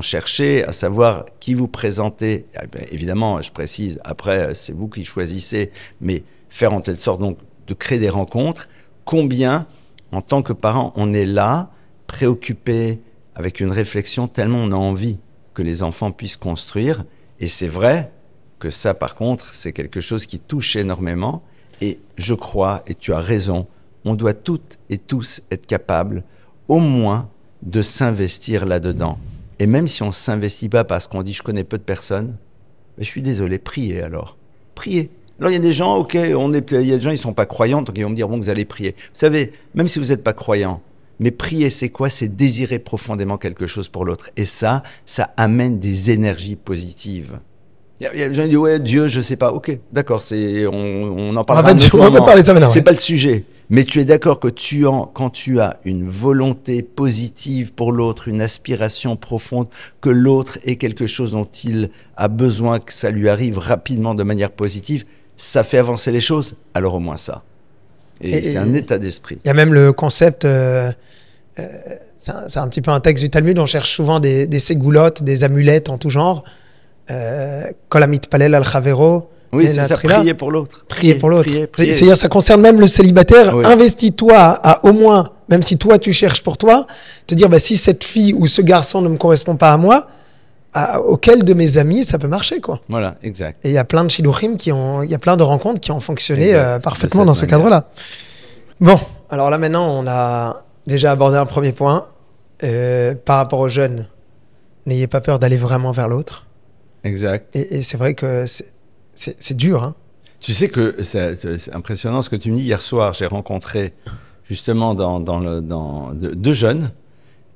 cherchait à savoir qui vous présenter. Eh bien, évidemment, je précise, après, c'est vous qui choisissez, mais faire en telle sorte donc de créer des rencontres. Combien, en tant que parent, on est là, préoccupé, avec une réflexion, tellement on a envie que les enfants puissent construire. Et c'est vrai que ça, par contre, c'est quelque chose qui touche énormément. Et je crois, et tu as raison, on doit toutes et tous être capables, au moins, de s'investir là-dedans. Et même si on ne s'investit pas parce qu'on dit « je connais peu de personnes », je suis désolé, priez alors. Priez. Alors il y a des gens, ok, il y a des gens, ils ne sont pas croyants, donc ils vont me dire « bon, vous allez prier ». Vous savez, même si vous n'êtes pas croyant, mais prier, c'est quoi? C'est désirer profondément quelque chose pour l'autre. Et ça amène des énergies positives. Il y a des gens qui disent, ouais, Dieu, je sais pas. Ok, d'accord, on en parlera un autre moment. C'est pas le sujet. Mais tu es d'accord que quand tu as une volonté positive pour l'autre, une aspiration profonde, que l'autre ait quelque chose dont il a besoin, que ça lui arrive rapidement de manière positive, ça fait avancer les choses. Alors au moins ça. Et c'est un état d'esprit. Il y a même le concept, c'est un petit peu un texte du Talmud, on cherche souvent des ségoulottes, des amulettes en tout genre. Kol mitpalel al chavero. Oui, c'est ça, prier pour l'autre. Prier pour l'autre. C'est-à-dire, ça concerne même le célibataire. Oui. Investis-toi à au moins, même si toi tu cherches pour toi, te dire, bah, si cette fille ou ce garçon ne me correspond pas à moi, auquel de mes amis ça peut marcher, quoi. Voilà, exact. Et il y a plein de shiluchim il y a plein de rencontres qui ont fonctionné parfaitement dans ce cadre-là. Bon, alors là maintenant, on a déjà abordé un premier point par rapport aux jeunes. N'ayez pas peur d'aller vraiment vers l'autre. Exact. Et c'est vrai que c'est dur. Hein. Tu sais que c'est impressionnant ce que tu me dis. Hier soir, j'ai rencontré justement deux jeunes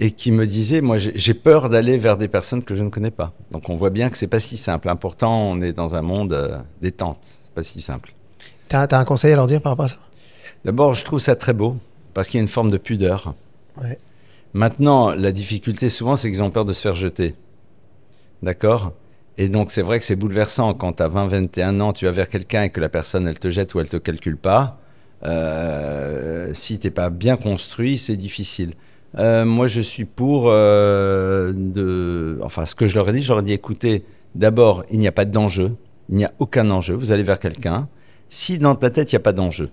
et qui me disaient, moi j'ai peur d'aller vers des personnes que je ne connais pas. Donc on voit bien que c'est pas si simple. Pourtant, on est dans un monde détente. C'est pas si simple. T'as un conseil à leur dire par rapport à ça? D'abord, je trouve ça très beau parce qu'il y a une forme de pudeur. Ouais. Maintenant, la difficulté souvent, c'est qu'ils ont peur de se faire jeter. D'accord? Et donc, c'est vrai que c'est bouleversant quand tu as 20, 21 ans, tu vas vers quelqu'un et que la personne, elle te jette ou elle te calcule pas. Si tu n'es pas bien construit, c'est difficile. Moi, je suis pour ce que je leur ai dit, écoutez, d'abord, il n'y a pas d'enjeu. Il n'y a aucun enjeu. Vous allez vers quelqu'un. Si dans ta tête, il n'y a pas d'enjeu.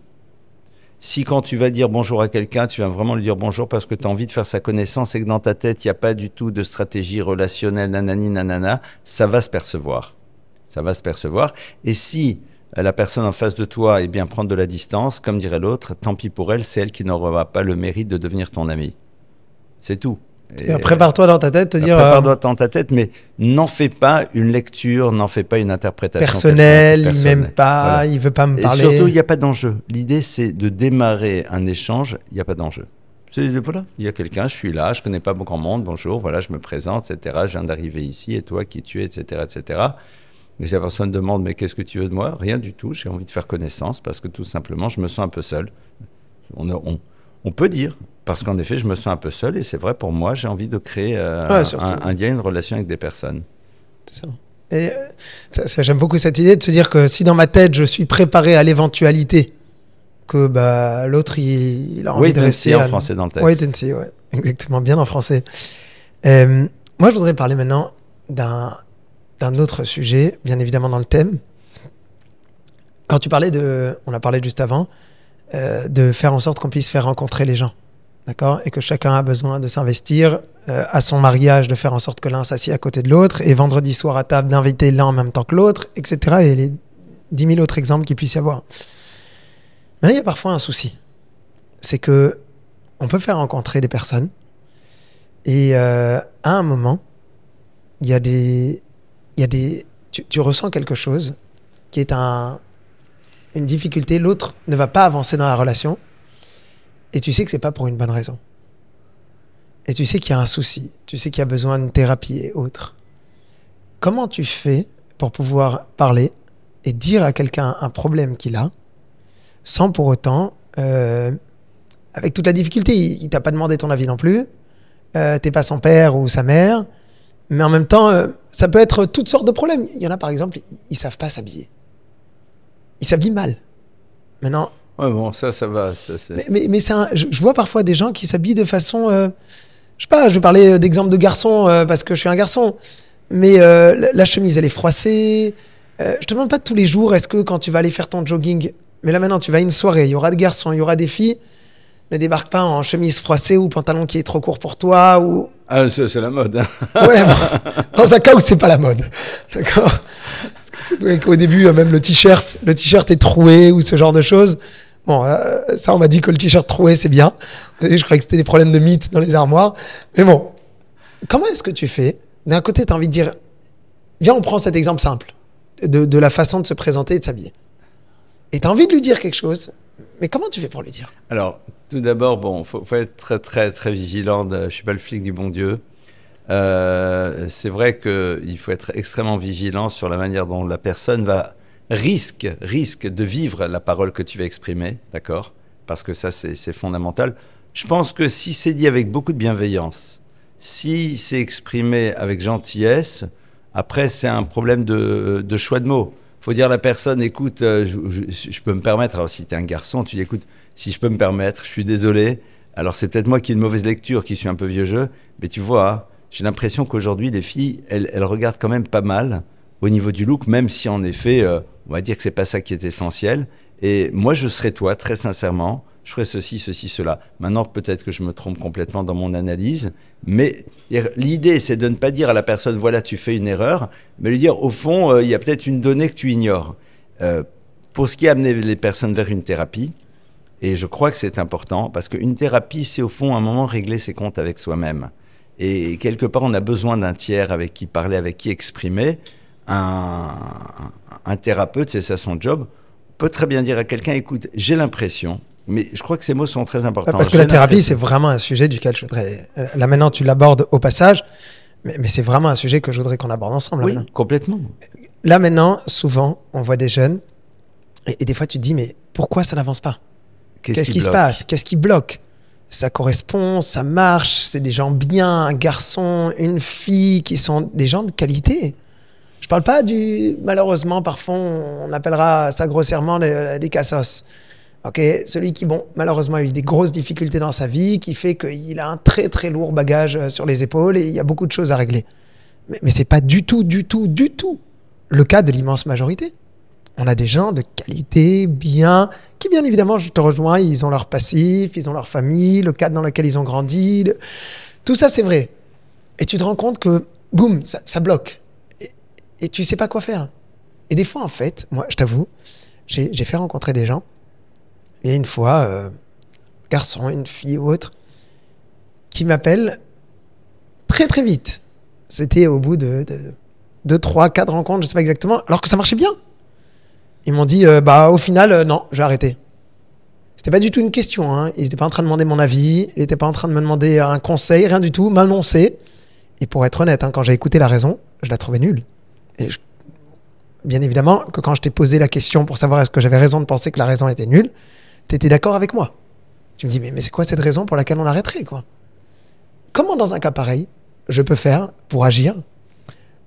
Si quand tu vas dire bonjour à quelqu'un, tu vas vraiment lui dire bonjour parce que tu as envie de faire sa connaissance et que dans ta tête, il n'y a pas du tout de stratégie relationnelle, nanani, nanana, ça va se percevoir. Ça va se percevoir. Et si la personne en face de toi est bien prendre de la distance, comme dirait l'autre, tant pis pour elle, c'est elle qui n'aura pas le mérite de devenir ton ami. C'est tout. Et prépare-toi dans ta tête, te dire... Prépare-toi dans ta tête, mais n'en fais pas une lecture, n'en fais pas une interprétation. Personnelle, il m'aime pas, voilà. Il veut pas me parler. Et surtout, il n'y a pas d'enjeu. L'idée, c'est de démarrer un échange, il n'y a pas d'enjeu. Voilà, il y a quelqu'un, je suis là, je connais pas grand monde, bonjour, voilà, je me présente, etc. Je viens d'arriver ici, et toi, qui tu es, etc., etc. Et si la personne demande, mais qu'est-ce que tu veux de moi? Rien du tout, j'ai envie de faire connaissance, parce que tout simplement, je me sens un peu seul. On peut dire, parce qu'en effet, je me sens un peu seul, et c'est vrai, pour moi, j'ai envie de créer un lien, une relation avec des personnes. C'est ça. Et j'aime beaucoup cette idée de se dire que si dans ma tête, je suis préparé à l'éventualité que l'autre, il a envie de rester... en français dans le texte. Wait and see, ouais. Exactement, bien en français. Moi, je voudrais parler maintenant d'un autre sujet, bien évidemment dans le thème. Quand tu parlais on a parlé juste avant, de faire en sorte qu'on puisse faire rencontrer les gens, d'accord? Et que chacun a besoin de s'investir à son mariage, de faire en sorte que l'un s'assied à côté de l'autre, et vendredi soir à table, d'inviter l'un en même temps que l'autre, etc. Et les 10 000 autres exemples qu'il puisse y avoir. Mais là, il y a parfois un souci. C'est que on peut faire rencontrer des personnes, et à un moment, tu ressens quelque chose qui est une difficulté, l'autre ne va pas avancer dans la relation, et tu sais que c'est pas pour une bonne raison. Et tu sais qu'il y a un souci, tu sais qu'il y a besoin de thérapie et autres. Comment tu fais pour pouvoir parler et dire à quelqu'un un problème qu'il a, sans pour autant, avec toute la difficulté, il t'a pas demandé ton avis non plus, t'es pas son père ou sa mère, mais en même temps, ça peut être toutes sortes de problèmes. Il y en a par exemple, ils savent pas s'habiller. Ils s'habillent mal. Maintenant. Ouais, bon, ça va. Mais je vois parfois des gens qui s'habillent de façon. Je sais pas, je vais parler d'exemple de garçon parce que je suis un garçon. Mais la chemise, elle est froissée. Je te demande pas tous les jours, est-ce que quand tu vas aller faire ton jogging. Mais là maintenant, tu vas à une soirée, il y aura des garçons, il y aura des filles. Ne débarque pas en chemise froissée ou pantalon qui est trop court pour toi. Ou... Ah, c'est la mode. Ouais, bon, dans un cas où c'est pas la mode. D'accord? C'est qu'au début, même le t-shirt est troué ou ce genre de choses. Bon, ça, on m'a dit que le t-shirt troué, c'est bien. Je croyais que c'était des problèmes de mythes dans les armoires. Mais bon, comment est-ce que tu fais? D'un côté, tu as envie de dire, viens, on prend cet exemple simple de la façon de se présenter et de s'habiller. Et tu as envie de lui dire quelque chose, mais comment tu fais pour lui dire? Alors, tout d'abord, bon, faut être très, très, très vigilant. Je suis pas le flic du bon Dieu. C'est vrai qu'il faut être extrêmement vigilant sur la manière dont la personne risque de vivre la parole que tu vas exprimer, d'accord? Parce que ça, c'est fondamental. Je pense que si c'est dit avec beaucoup de bienveillance, si c'est exprimé avec gentillesse, après, c'est un problème de choix de mots. Faut dire à la personne, écoute, je peux me permettre, alors si tu es un garçon, tu dis, écoute, si je peux me permettre, je suis désolé, alors c'est peut-être moi qui ai une mauvaise lecture, qui suis un peu vieux jeu, mais tu vois, hein, j'ai l'impression qu'aujourd'hui, les filles, elles regardent quand même pas mal au niveau du look, même si en effet, on va dire que c'est pas ça qui est essentiel. Et moi, je serais toi, très sincèrement, je ferais ceci, cela. Maintenant, peut-être que je me trompe complètement dans mon analyse, mais l'idée, c'est de ne pas dire à la personne, voilà, tu fais une erreur, mais lui dire, au fond, il y a peut-être une donnée que tu ignores. Pour ce qui a amené les personnes vers une thérapie, et je crois que c'est important, parce qu'une thérapie, c'est au fond, un moment, régler ses comptes avec soi-même. Et quelque part, on a besoin d'un tiers avec qui parler, avec qui exprimer. Un thérapeute, c'est ça son job, peut très bien dire à quelqu'un, écoute, j'ai l'impression, mais je crois que ces mots sont très importants. Parce que la thérapie, c'est vraiment un sujet duquel je voudrais... Là maintenant, tu l'abordes au passage, mais c'est vraiment un sujet que je voudrais qu'on aborde ensemble. Oui, complètement. Là maintenant, souvent, on voit des jeunes, et des fois tu te dis, mais pourquoi ça n'avance pas? Qu'est-ce qui se passe? Qu'est-ce qui bloque? Ça correspond, ça marche, c'est des gens bien, un garçon, une fille, qui sont des gens de qualité. Je parle pas malheureusement, parfois, on appellera ça grossièrement des cassos. Ok, celui qui, bon, malheureusement, a eu des grosses difficultés dans sa vie, qui fait qu'il a un très, très lourd bagage sur les épaules et il y a beaucoup de choses à régler. Mais c'est pas du tout le cas de l'immense majorité. On a des gens de qualité, bien, qui, bien évidemment, je te rejoins, ils ont leur passif, ils ont leur famille, le cadre dans lequel ils ont grandi. Tout ça, c'est vrai. Et tu te rends compte que, boum, ça bloque. Et tu sais pas quoi faire. Et des fois, en fait, moi, je t'avoue, j'ai fait rencontrer des gens. Et une fois, garçon, une fille ou autre, qui m'appelle très très vite. C'était au bout de 2, 3, 4 rencontres, je sais pas exactement, alors que ça marchait bien. Ils m'ont dit, au final, non, j'ai arrêté. C'était pas du tout une question, hein. Ils n'étaient pas en train de demander mon avis, ils n'étaient pas en train de me demander un conseil, rien du tout, m'annoncer. Et pour être honnête, hein, quand j'ai écouté la raison, je la trouvais nulle. Et bien évidemment que quand je t'ai posé la question pour savoir est-ce que j'avais raison de penser que la raison était nulle, tu étais d'accord avec moi. Tu me dis, mais c'est quoi cette raison pour laquelle on arrêterait, quoi? Comment dans un cas pareil, je peux faire pour agir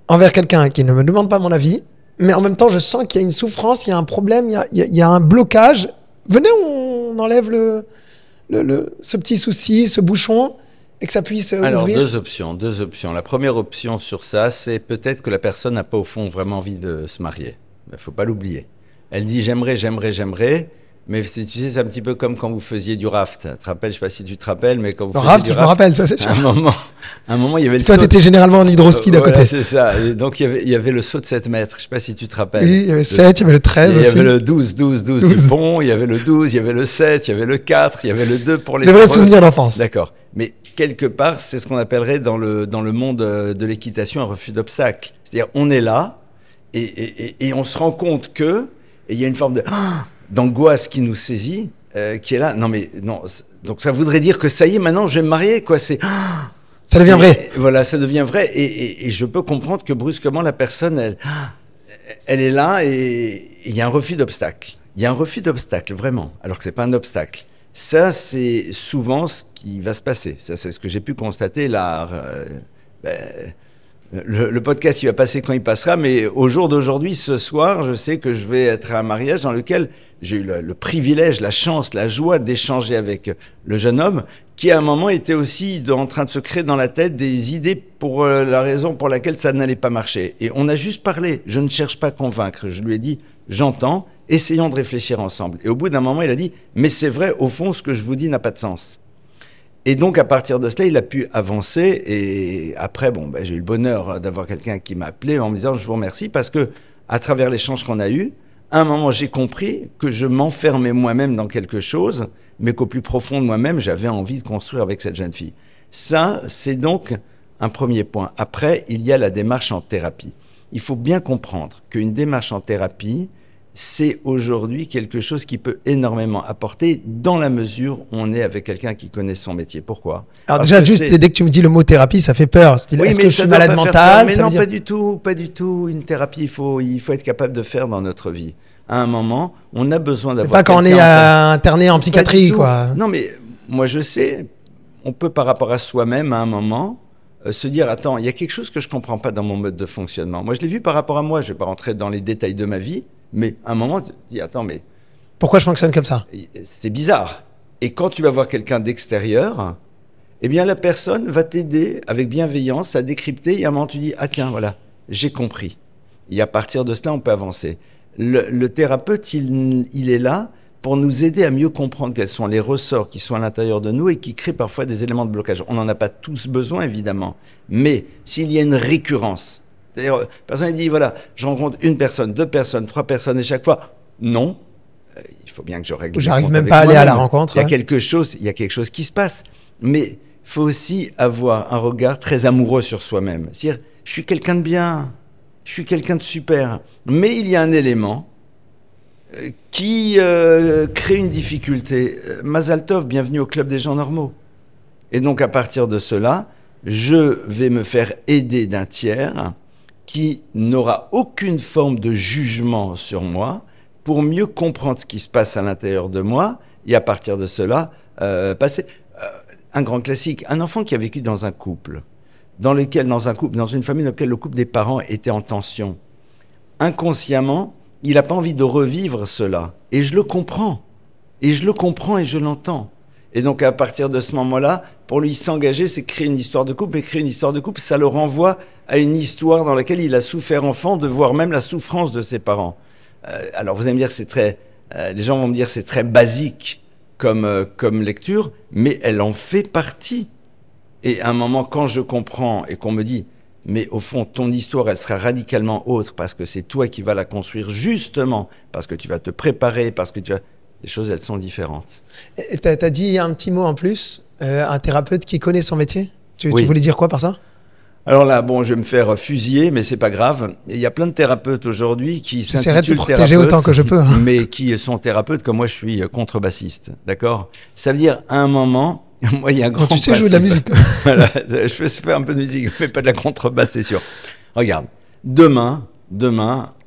envers quelqu'un qui ne me demande pas mon avis, mais en même temps, je sens qu'il y a une souffrance, il y a un problème, il y a un blocage. Venez, on enlève ce petit souci, ce bouchon, et que ça puisse ouvrir. Alors, deux options. La première option sur ça, c'est peut-être que la personne n'a pas au fond vraiment envie de se marier. Il ne faut pas l'oublier. Elle dit j'aimerais, mais tu sais, c'est un petit peu comme quand vous faisiez du raft. Tu te rappelles, je ne sais pas si tu te rappelles, mais quand vous faisiez raft, du je raft, me rappelle, ça c'est sûr. un moment, il y avait le Toi, tu étais généralement en hydrospeed à côté. Voilà, c'est ça. Et donc, il y avait le saut de 7 mètres. Je ne sais pas si tu te rappelles. Oui, il y avait 7, il y avait le 13 aussi. Il y avait le 12 du pont, il y avait le 12, il y avait le 7, il y avait le 4, il y avait le 2 pour les... Des vrais souvenirs d'enfance. D'accord. Mais quelque part, c'est ce qu'on appellerait dans le monde de l'équitation un refus d'obstacle. C'est-à-dire, on est là et on se rend compte que... Et il y a une forme d'angoisse qui nous saisit, qui est là. Non, donc ça voudrait dire que ça y est, maintenant, je vais me marier, quoi. Ça devient vrai. Voilà, ça devient vrai. Et je peux comprendre que brusquement, la personne, elle est là et il y a un refus d'obstacle. Il y a un refus d'obstacle, vraiment, alors que c'est pas un obstacle. Ça, c'est souvent ce qui va se passer. Ça, c'est ce que j'ai pu constater là. Le podcast, il va passer quand il passera, mais au jour d'aujourd'hui, ce soir, je sais que je vais être à un mariage dans lequel j'ai eu le privilège, la chance, la joie d'échanger avec le jeune homme qui, à un moment, était aussi en train de se créer dans la tête des idées pour la raison pour laquelle ça n'allait pas marcher. Et on a juste parlé. Je ne cherche pas à convaincre. Je lui ai dit, j'entends, essayons de réfléchir ensemble. Et au bout d'un moment, il a dit, mais c'est vrai, au fond, ce que je vous dis n'a pas de sens. Et donc, à partir de cela, il a pu avancer. Et après, j'ai eu le bonheur d'avoir quelqu'un qui m'a appelé en me disant « Je vous remercie » parce que, à travers l'échange qu'on a eu, à un moment, j'ai compris que je m'enfermais moi-même dans quelque chose, mais qu'au plus profond de moi-même, j'avais envie de construire avec cette jeune fille. Ça, c'est donc un premier point. Après, il y a la démarche en thérapie. Il faut bien comprendre qu'une démarche en thérapie, c'est aujourd'hui quelque chose qui peut énormément apporter dans la mesure où on est avec quelqu'un qui connaît son métier. Pourquoi ? Alors déjà, juste dès que tu me dis le mot thérapie, ça fait peur. Oui, est-ce que je suis malade mental ? Mais non, pas du tout. Une thérapie, il faut être capable de faire dans notre vie. À un moment, on a besoin d'avoir... C'est pas quand on est interné en psychiatrie, quoi. Non, mais moi, je sais, on peut par rapport à soi-même, à un moment... se dire, attends, il y a quelque chose que je ne comprends pas dans mon mode de fonctionnement. Moi, je l'ai vu par rapport à moi. Je ne vais pas rentrer dans les détails de ma vie, mais à un moment, tu te dis, attends, mais... Pourquoi je fonctionne comme ça ? C'est bizarre. Et quand tu vas voir quelqu'un d'extérieur, eh bien, la personne va t'aider avec bienveillance à décrypter. Et à un moment, tu dis, ah tiens, voilà, j'ai compris. Et à partir de cela, on peut avancer. Le thérapeute, il est là pour nous aider à mieux comprendre quels sont les ressorts qui sont à l'intérieur de nous et qui créent parfois des éléments de blocage. On n'en a pas tous besoin, évidemment, mais s'il y a une récurrence, c'est-à-dire, personne dit, voilà, je rencontre une personne, 2 personnes, 3 personnes, et chaque fois, non, il faut bien que je règle. J'arrive même pas à aller à la rencontre. Il y a quelque chose qui se passe, mais il faut aussi avoir un regard très amoureux sur soi-même. C'est-à-dire, je suis quelqu'un de bien, je suis quelqu'un de super, mais il y a un élément qui crée une difficulté. Mazal Tov, bienvenue au club des gens normaux. Et donc, à partir de cela, je vais me faire aider d'un tiers qui n'aura aucune forme de jugement sur moi pour mieux comprendre ce qui se passe à l'intérieur de moi et à partir de cela, passer. Un grand classique, un enfant qui a vécu dans un couple, dans une famille dans laquelle le couple des parents était en tension, inconsciemment, il n'a pas envie de revivre cela. Et je le comprends. Et je l'entends. Et donc, à partir de ce moment-là, pour lui s'engager, c'est créer une histoire de couple. Et créer une histoire de couple, ça le renvoie à une histoire dans laquelle il a souffert enfant, de voir même la souffrance de ses parents. Alors, vous allez me dire que les gens vont me dire que c'est très basique comme lecture, mais elle en fait partie. Et à un moment, quand je comprends et qu'on me dit... Mais au fond, ton histoire, elle sera radicalement autre parce que c'est toi qui vas la construire justement, parce que tu vas te préparer, parce que les choses, elles sont différentes. Tu as dit un petit mot en plus, un thérapeute qui connaît son métier. Tu Oui. voulais dire quoi par ça ? Alors là, bon, je vais me faire fusiller, mais c'est pas grave. Il y a plein de thérapeutes aujourd'hui qui s'intitulent protéger autant que je peux, hein. mais qui sont thérapeutes comme moi, je suis contrebassiste, d'accord? Ça veut dire, à un moment, moi, il y a un grand principe. Tu sais jouer de la musique. Voilà, je fais un peu de musique, mais pas de la contrebasse, c'est sûr. Regarde, demain,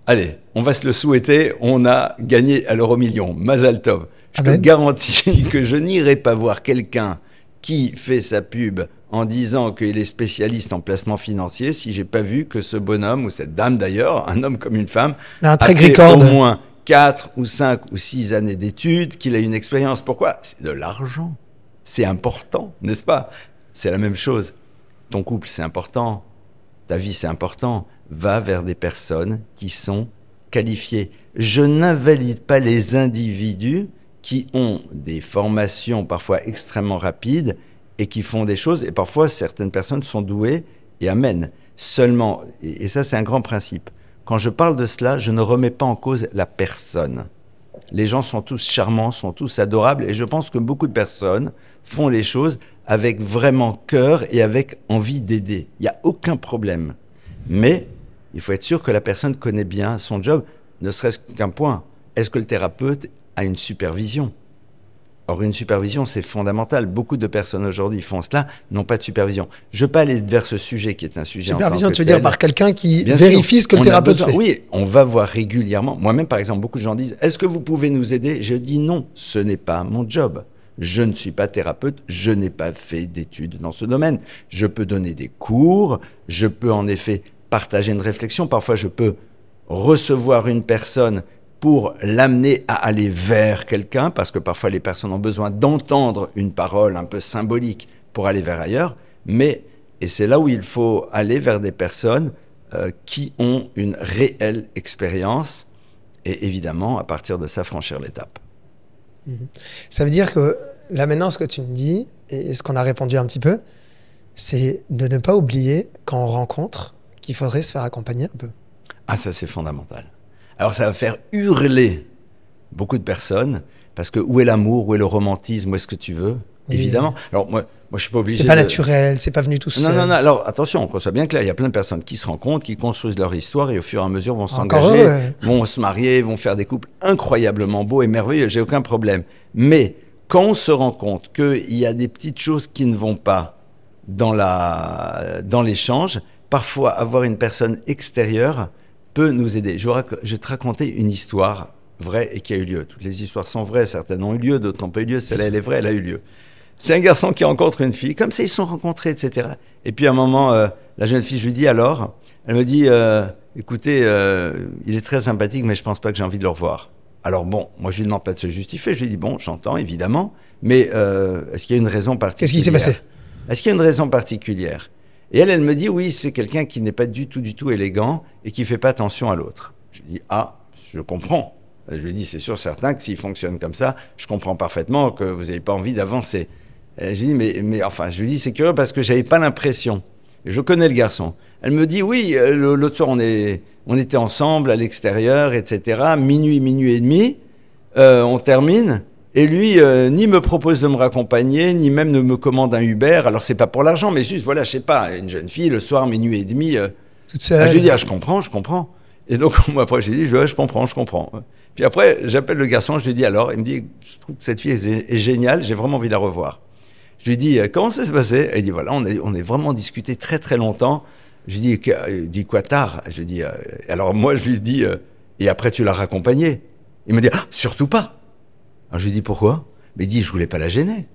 allez, on va se le souhaiter, on a gagné à l'euro-million, Mazal Tov. Je te garantis que je n'irai pas voir quelqu'un qui fait sa pub en disant qu'il est spécialiste en placement financier si j'ai pas vu que ce bonhomme, ou cette dame d'ailleurs, un homme comme une femme, a fait au moins 4 ou 5 ou 6 années d'études, qu'il a une expérience. Pourquoi? C'est de l'argent. C'est important, n'est-ce pas? C'est la même chose. Ton couple, c'est important. Ta vie, c'est important. Va vers des personnes qui sont qualifiées. Je n'invalide pas les individus qui ont des formations parfois extrêmement rapides et qui font des choses, et parfois certaines personnes sont douées et amènent. Seulement, et ça c'est un grand principe, quand je parle de cela, je ne remets pas en cause la personne. Les gens sont tous charmants, sont tous adorables, et je pense que beaucoup de personnes font les choses avec vraiment cœur et avec envie d'aider. Il n'y a aucun problème. Mais il faut être sûr que la personne connaît bien son job, ne serait-ce qu'un point. Est-ce que le thérapeute a une supervision? Or, une supervision, c'est fondamental. Beaucoup de personnes aujourd'hui font cela, n'ont pas de supervision. Je ne veux pas aller vers ce sujet qui est un sujet supervision, en tant que tu veux dire par quelqu'un qui vérifie ce que le thérapeute fait. Oui, on va voir régulièrement. Moi-même, par exemple, beaucoup de gens disent « Est-ce que vous pouvez nous aider ?» Je dis non, ce n'est pas mon job. Je ne suis pas thérapeute, je n'ai pas fait d'études dans ce domaine. Je peux donner des cours, je peux en effet partager une réflexion. Parfois, je peux recevoir une personne pour l'amener à aller vers quelqu'un, parce que parfois les personnes ont besoin d'entendre une parole un peu symbolique pour aller vers ailleurs, mais, et c'est là où il faut aller vers des personnes qui ont une réelle expérience, et évidemment, à partir de ça, franchir l'étape. Ça veut dire que là maintenant, ce que tu me dis, et ce qu'on a répondu un petit peu, c'est de ne pas oublier quand on rencontre qu'il faudrait se faire accompagner un peu. Ah, ça c'est fondamental. Alors ça va faire hurler beaucoup de personnes, parce que où est l'amour, où est le romantisme, où est-ce que tu veux, oui. Évidemment. Alors moi je suis pas obligé. C'est pas naturel, c'est pas venu tout seul. Non. Alors attention, qu'on soit bien clair, il y a plein de personnes qui se rencontrent, qui construisent leur histoire et au fur et à mesure vont s'engager, vont se marier, vont faire des couples incroyablement beaux et merveilleux. J'ai aucun problème. Mais quand on se rend compte qu'il y a des petites choses qui ne vont pas dans l'échange, parfois avoir une personne extérieure peut nous aider. Je vais te raconter une histoire vraie et qui a eu lieu. Toutes les histoires sont vraies, certaines ont eu lieu, d'autres n'ont pas eu lieu. Celle-là, elle est vraie, elle a eu lieu. C'est un garçon qui rencontre une fille, comme ça ils se sont rencontrés, etc. Et puis à un moment, la jeune fille, je lui dis alors, elle me dit, écoutez, il est très sympathique, mais je pense pas que j'ai envie de le revoir. Alors bon, moi je lui demande pas de se justifier, je lui dis bon, j'entends évidemment, mais est-ce qu'il y a une raison particulière? Qu'est-ce qui s'est passé? Est-ce qu'il y a une raison particulière? Et elle me dit oui, c'est quelqu'un qui n'est pas du tout élégant et qui fait pas attention à l'autre. Je lui dis ah, je comprends. Je lui dis c'est sûr certain que s'il fonctionne comme ça, je comprends parfaitement que vous n'avez pas envie d'avancer. Je lui dis mais enfin, je lui dis c'est curieux parce que j'avais pas l'impression. Je connais le garçon. Elle me dit oui, l'autre soir on était ensemble à l'extérieur, etc. Minuit et demi, on termine. Et lui, ni me propose de me raccompagner, ni même ne me commande un Uber. Alors, c'est pas pour l'argent, mais juste, voilà, je sais pas, une jeune fille, le soir, minuit et demi. Toute seule. Je lui dis, ah, je comprends. Et donc, moi, après, je lui dis, ouais, je comprends. Puis après, j'appelle le garçon, je lui dis, alors, il me dit, je trouve que cette fille est géniale, j'ai vraiment envie de la revoir. Je lui dis, comment ça s'est passé? Il dit, voilà, on est vraiment discuté très, très longtemps. Je lui dis, il dit, quoi tard? Je lui dis, alors moi, je lui dis, et après, tu l'as raccompagnée? Il me dit, ah, surtout pas. Alors je lui dis pourquoi? Mais il dit je voulais pas la gêner.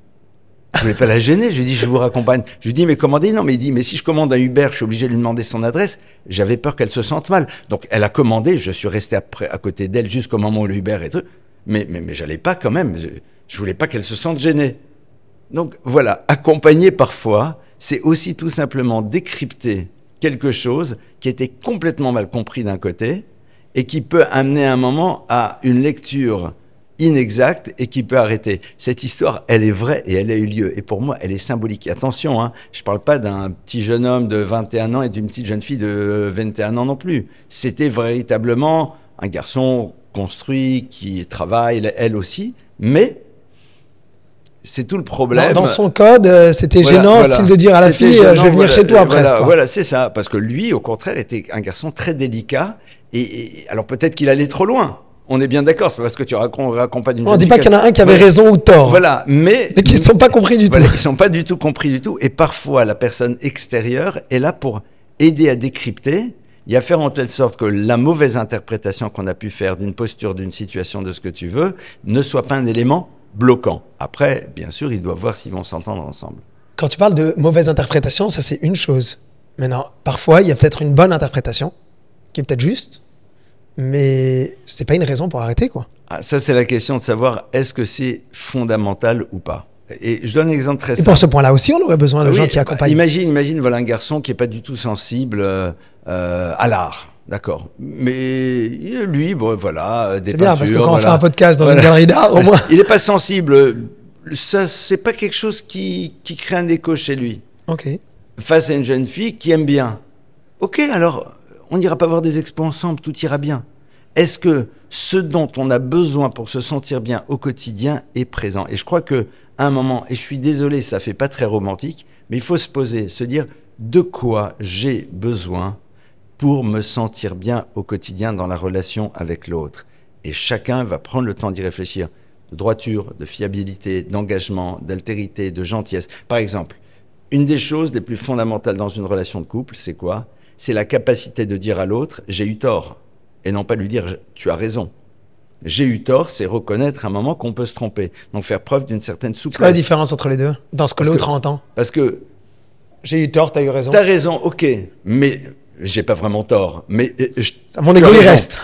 Je lui dis je vous raccompagne. Je lui dis mais commandez? Non mais il dit mais si je commande un Uber, je suis obligé de lui demander son adresse. J'avais peur qu'elle se sente mal. Donc elle a commandé, je suis resté à côté d'elle jusqu'au moment où le Uber est truc. Mais j'allais pas quand même. Je voulais pas qu'elle se sente gênée. Donc voilà, accompagner parfois, c'est aussi tout simplement décrypter quelque chose qui était complètement mal compris d'un côté et qui peut amener à un moment à une lecture inexacte et qui peut arrêter. Cette histoire, elle est vraie et elle a eu lieu. Et pour moi, elle est symbolique. Et attention, hein, je ne parle pas d'un petit jeune homme de 21 ans et d'une petite jeune fille de 21 ans non plus. C'était véritablement un garçon construit, qui travaille, elle aussi. Mais c'est tout le problème. Dans son code, c'était gênant, style de dire à la fille, gênant, je vais venir chez toi presque. Voilà, c'est ça. Parce que lui, au contraire, était un garçon très délicat. Et alors peut-être qu'il allait trop loin. On est bien d'accord, c'est pas parce que tu raccompagnes une jeune fille. On dit pas qu'il y en a un qui avait raison ou tort. Voilà, mais qui ne sont pas compris du tout. Ils sont pas du tout compris du tout. Et parfois, la personne extérieure est là pour aider à décrypter et à faire en telle sorte que la mauvaise interprétation qu'on a pu faire d'une posture, d'une situation, de ce que tu veux, ne soit pas un élément bloquant. Après, bien sûr, ils doivent voir s'ils vont s'entendre ensemble. Quand tu parles de mauvaise interprétation, ça c'est une chose. Maintenant, parfois, il y a peut-être une bonne interprétation, qui est peut-être juste, mais c'est pas une raison pour arrêter, quoi. Ah, ça, c'est la question de savoir est-ce que c'est fondamental ou pas. Et je donne un exemple très simple. Et pour ce point-là aussi, on aurait besoin de gens qui accompagnent. Imagine, voilà un garçon qui est pas du tout sensible à l'art. D'accord. Mais lui, bon, voilà, des peintures. C'est bien, parce que quand on fait un podcast dans une galerie d'art, au moins. Il n'est pas sensible. Ça, c'est pas quelque chose qui crée un écho chez lui. Ok. Face à une jeune fille qui aime bien. Ok, alors, on n'ira pas voir des expos ensemble, tout ira bien. Est-ce que ce dont on a besoin pour se sentir bien au quotidien est présent? Et je crois que, à un moment, et je suis désolé, ça fait pas très romantique, mais il faut se poser, se dire de quoi j'ai besoin pour me sentir bien au quotidien dans la relation avec l'autre. Et chacun va prendre le temps d'y réfléchir. De droiture, de fiabilité, d'engagement, d'altérité, de gentillesse. Par exemple, une des choses les plus fondamentales dans une relation de couple, c'est quoi? C'est la capacité de dire à l'autre « j'ai eu tort » et non pas lui dire « tu as raison ». J'ai eu tort, c'est reconnaître à un moment qu'on peut se tromper. Donc faire preuve d'une certaine souplesse. C'est quoi la différence entre les deux, dans ce que l'autre entend? Parce que... J'ai eu tort, t'as eu raison. T'as raison, ok, mais... J'ai pas vraiment tort, mais mon égo il reste.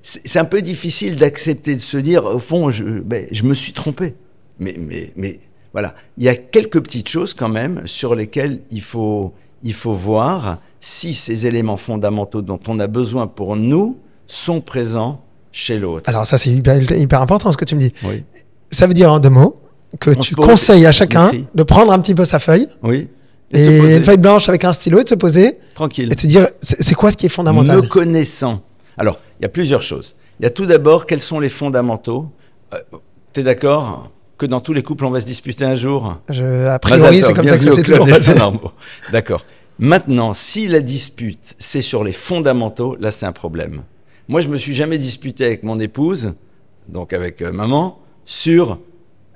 C'est un peu difficile d'accepter de se dire au fond je me suis trompé. Mais voilà, il y a quelques petites choses quand même sur lesquelles il faut voir si ces éléments fondamentaux dont on a besoin pour nous sont présents chez l'autre. Alors ça c'est hyper important ce que tu me dis. Oui. Ça veut dire en deux mots que tu conseilles à chacun de prendre un petit peu sa feuille. Oui. Et une feuille blanche avec un stylo et de se poser. Tranquille. Et de se dire, c'est quoi ce qui est fondamental? Me connaissant. Alors, il y a plusieurs choses. Il y a tout d'abord, quels sont les fondamentaux? Tu es d'accord que dans tous les couples, on va se disputer un jour? A priori, c'est comme ça que ça s'est toujours passé. D'accord. Maintenant, si la dispute, c'est sur les fondamentaux, là, c'est un problème. Moi, je me suis jamais disputé avec mon épouse, donc avec maman, sur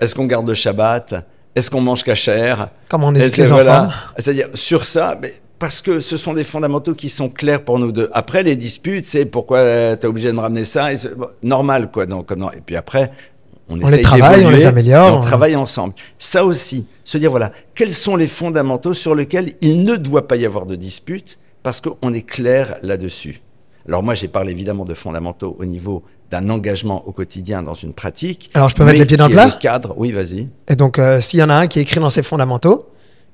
est-ce qu'on garde le Shabbat? Est-ce qu'on mange cachère? Comment on éduque les enfants? C'est-à-dire, sur ça, parce que ce sont des fondamentaux qui sont clairs pour nous deux. Après, les disputes, c'est pourquoi tu es obligé de me ramener ça? Normal, quoi. Donc, non. Et puis après, on essaye les travaille, on les améliore. On travaille ensemble. Ça aussi, se dire, voilà, quels sont les fondamentaux sur lesquels il ne doit pas y avoir de dispute parce qu'on est clair là-dessus. Alors moi, j'ai parlé évidemment de fondamentaux au niveau d'un engagement au quotidien dans une pratique. Alors, je peux mettre les pieds dans le plat? Le cadre, oui, vas-y. Et donc, s'il y en a un qui est écrit dans ses fondamentaux,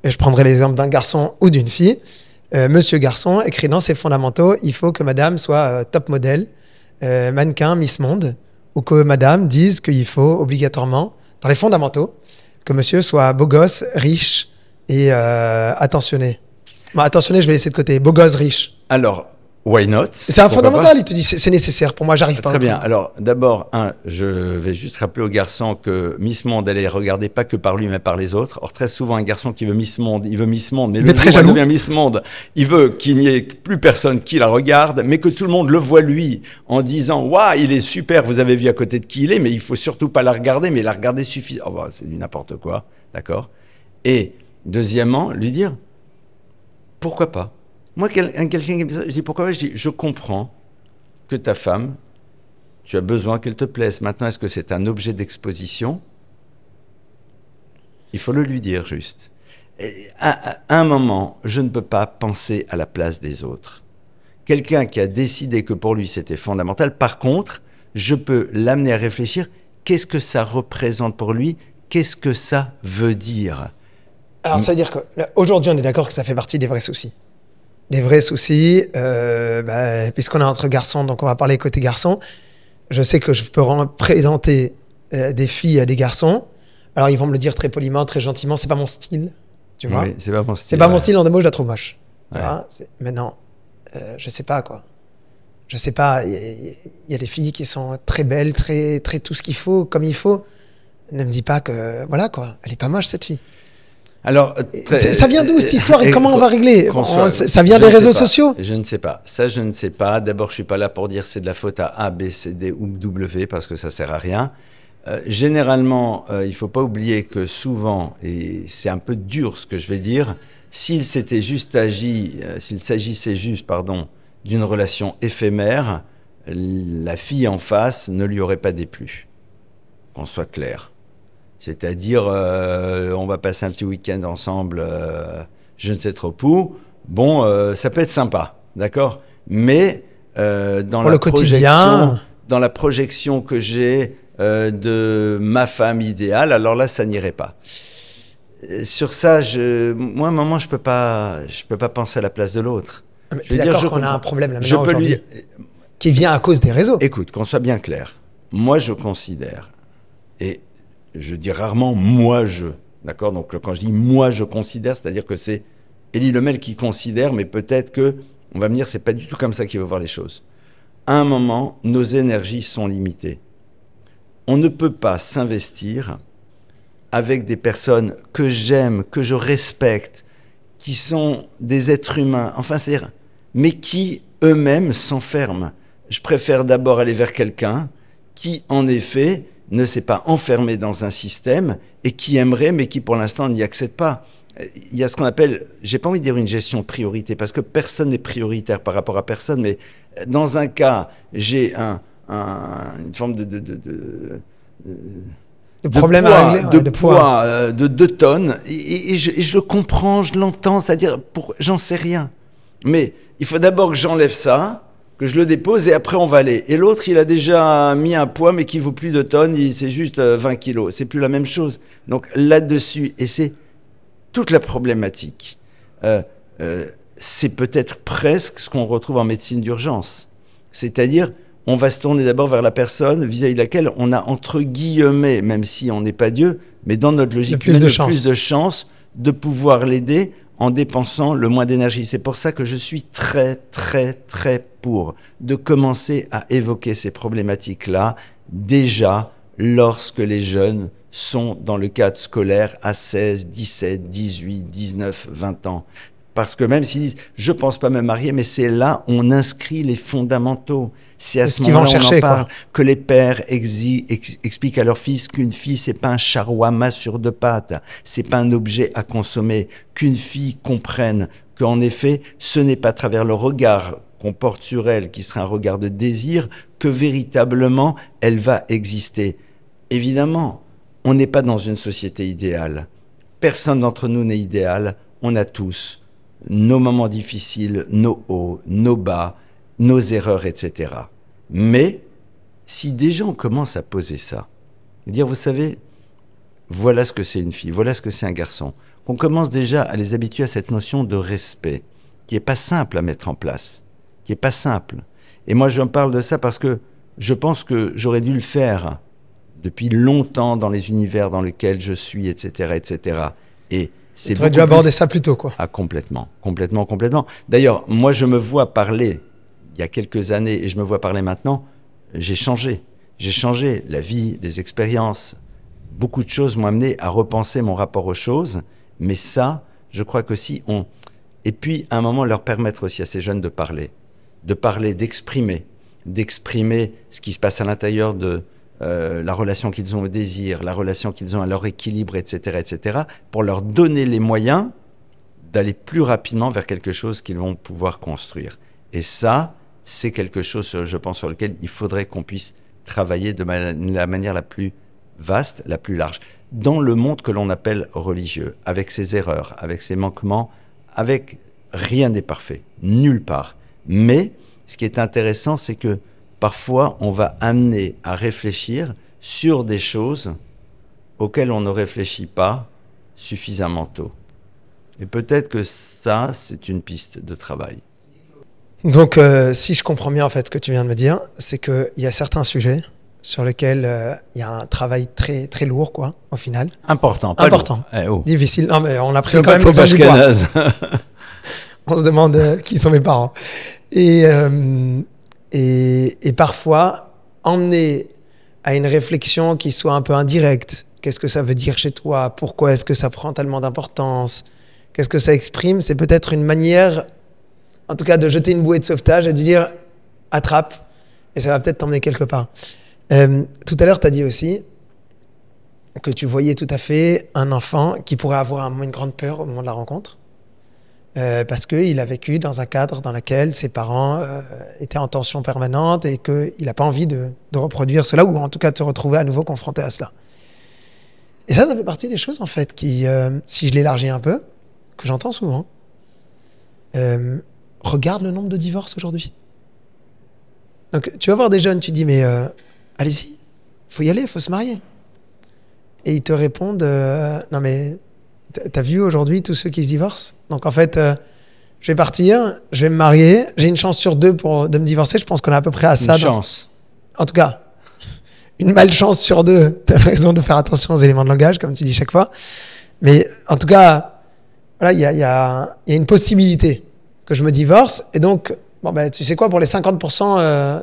et je prendrai l'exemple d'un garçon ou d'une fille, monsieur garçon écrit dans ses fondamentaux, il faut que madame soit top modèle, mannequin, Miss Monde, ou que madame dise qu'il faut obligatoirement, dans les fondamentaux, que monsieur soit beau gosse, riche et attentionné. Bon, attentionné, je vais laisser de côté. Beau gosse, riche. Alors, why not? C'est un fondamental, il te dit c'est nécessaire. Pour moi, j'arrive pas. Très bien. Alors, d'abord, je vais juste rappeler aux garçons que Miss Monde, elle est regardée pas que par lui, mais par les autres. Or, très souvent, un garçon qui veut Miss Monde, il veut Miss Monde, mais le jour où elle devient Miss Monde, il veut qu'il n'y ait plus personne qui la regarde, mais que tout le monde le voit lui, en disant, waouh, il est super, vous avez vu à côté de qui il est, mais il faut surtout pas la regarder, mais la regarder suffit. Oh, bah, c'est du n'importe quoi. D'accord? Et, deuxièmement, lui dire, pourquoi pas? Moi, quelqu'un qui me dit ça, je dis pourquoi pas? Je dis, je comprends que ta femme, tu as besoin qu'elle te plaise. Maintenant, est-ce que c'est un objet d'exposition? Il faut le lui dire juste. Et à un moment, je ne peux pas penser à la place des autres. Quelqu'un qui a décidé que pour lui c'était fondamental, par contre, je peux l'amener à réfléchir, qu'est-ce que ça représente pour lui? Qu'est-ce que ça veut dire? Alors, ça veut dire qu'aujourd'hui, on est d'accord que ça fait partie des vrais soucis. Des vrais soucis, puisqu'on est entre garçons, donc on va parler côté garçon. Je sais que je peux présenter des filles à des garçons. Alors, ils vont me le dire très poliment, très gentiment. C'est pas mon style, tu vois. Oui, c'est pas mon style. C'est pas mon style, en deux mots, je la trouve moche. Ouais. Maintenant, je sais pas, quoi. Je sais pas, il y a des filles qui sont très belles, très tout ce qu'il faut, comme il faut. ne me dis pas que, voilà quoi, elle est pas moche cette fille. Alors, ça vient d'où cette histoire et comment on va régler? Ça vient des réseaux sociaux? Je ne sais pas. Ça, je ne sais pas. D'abord, je suis pas là pour dire c'est de la faute à A, B, C, D ou W parce que ça sert à rien. Généralement, il faut pas oublier que souvent, et c'est un peu dur ce que je vais dire, s'il s'agissait juste, d'une relation éphémère, la fille en face ne lui aurait pas déplu. Qu'on soit clair. C'est-à-dire, on va passer un petit week-end ensemble, je ne sais trop où. Bon, ça peut être sympa, d'accord? Mais dans la projection que j'ai de ma femme idéale, alors là, ça n'irait pas. Sur ça, moi, à un moment, je peux pas penser à la place de l'autre. Je veux dire, qu'on a un problème là maintenant aujourd'hui, qui vient à cause des réseaux. Écoute, qu'on soit bien clair. Moi, je considère, et je dis rarement moi je, d'accord? Donc quand je dis moi je considère, c'est-à-dire que c'est Elie Lemel qui considère, mais peut-être que on va me dire c'est pas du tout comme ça qu'il veut voir les choses. À un moment, nos énergies sont limitées. On ne peut pas s'investir avec des personnes que j'aime, que je respecte, qui sont des êtres humains, enfin c'est-à-dire, mais qui eux-mêmes s'enferment. Je préfère d'abord aller vers quelqu'un qui, en effet, ne s'est pas enfermé dans un système et qui aimerait, mais qui pour l'instant n'y accède pas. Il y a ce qu'on appelle, j'ai pas envie de dire une gestion de priorité, parce que personne n'est prioritaire par rapport à personne, mais dans un cas, j'ai une forme de problème poids, à régler, de poids de 2 tonnes, et je le comprends, je l'entends, c'est-à-dire, j'en sais rien. Mais il faut d'abord que j'enlève ça, que je le dépose et après on va aller. Et l'autre, il a déjà mis un poids mais qui vaut plus de tonnes, c'est juste 20 kilos. C'est plus la même chose. Donc là-dessus, et c'est toute la problématique, c'est peut-être presque ce qu'on retrouve en médecine d'urgence. C'est-à-dire, on va se tourner d'abord vers la personne vis-à-vis de laquelle on a entre guillemets, même si on n'est pas Dieu, mais dans notre logique, plus de chance de pouvoir l'aider en dépensant le moins d'énergie. C'est pour ça que je suis très, très, très pour de commencer à évoquer ces problématiques-là déjà lorsque les jeunes sont dans le cadre scolaire à 16, 17, 18, 19, 20 ans. Parce que même s'ils disent « je pense pas me marier », mais c'est là on inscrit les fondamentaux. C'est à ce moment-là on en parle, que les pères expliquent à leurs fils qu'une fille, c'est pas un shawarma sur 2 pattes, c'est pas un objet à consommer, qu'une fille comprenne qu'en effet, ce n'est pas à travers le regard qu'on porte sur elle, qui sera un regard de désir, que véritablement elle va exister. Évidemment, on n'est pas dans une société idéale. Personne d'entre nous n'est idéal, on a tous nos moments difficiles, nos hauts, nos bas, nos erreurs, etc. Mais si déjà on commence à poser ça, dire vous savez, voilà ce que c'est une fille, voilà ce que c'est un garçon, qu'on commence déjà à les habituer à cette notion de respect, qui n'est pas simple à mettre en place, qui n'est pas simple. Et moi j'en parle de ça parce que je pense que j'aurais dû le faire depuis longtemps dans les univers dans lesquels je suis, etc., etc. Et tu aurais dû aborder ça plus tôt, quoi. Ah, complètement. D'ailleurs, moi, je me vois parler il y a quelques années et je me vois parler maintenant. J'ai changé. La vie, les expériences, beaucoup de choses m'ont amené à repenser mon rapport aux choses. Mais ça, je crois que si on... Et puis, à un moment, leur permettre aussi à ces jeunes de parler, d'exprimer ce qui se passe à l'intérieur de... la relation qu'ils ont au désir, la relation qu'ils ont à leur équilibre, etc., pour leur donner les moyens d'aller plus rapidement vers quelque chose qu'ils vont pouvoir construire. Et ça, c'est quelque chose, je pense, sur lequel il faudrait qu'on puisse travailler de la manière la plus vaste, la plus large, dans le monde que l'on appelle religieux, avec ses erreurs, avec ses manquements, avec rien n'est parfait, nulle part. Mais ce qui est intéressant, c'est que parfois, on va amener à réfléchir sur des choses auxquelles on ne réfléchit pas suffisamment tôt. Et peut-être que ça, c'est une piste de travail. Donc, si je comprends bien en fait ce que tu viens de me dire, c'est qu'il y a certains sujets sur lesquels il y a un travail très, très lourd, quoi, au final. Important, pas lourd. Difficile. Non, mais on a pris quand même l'exemple du bois. On se demande qui sont mes parents. Et parfois, emmener à une réflexion qui soit un peu indirecte qu'est-ce que ça veut dire chez toi, pourquoi est-ce que ça prend tellement d'importance, qu'est-ce que ça exprime, c'est peut-être une manière, en tout cas, de jeter une bouée de sauvetage et de dire attrape, et ça va peut-être t'emmener quelque part. Tout à l'heure, tu as dit aussi que tu voyais tout à fait un enfant qui pourrait avoir une grande peur au moment de la rencontre, parce qu'il a vécu dans un cadre dans lequel ses parents étaient en tension permanente et qu'il n'a pas envie de reproduire cela, ou en tout cas de se retrouver à nouveau confronté à cela. Et ça fait partie des choses, en fait, qui, si je l'élargis un peu, que j'entends souvent. Regarde le nombre de divorces aujourd'hui. Donc, tu vas voir des jeunes, tu dis, mais allez-y, faut y aller, faut se marier. Et ils te répondent, non mais, t'as vu aujourd'hui tous ceux qui se divorcent? Donc en fait, je vais partir, je vais me marier, j'ai une chance sur 2 de me divorcer, je pense qu'on est à peu près à ça. Une chance. En tout cas, une malchance sur 2, t'as raison de faire attention aux éléments de langage, comme tu dis chaque fois. Mais en tout cas, voilà, il y a une possibilité que je me divorce, et donc, bon ben, tu sais quoi, pour les 50%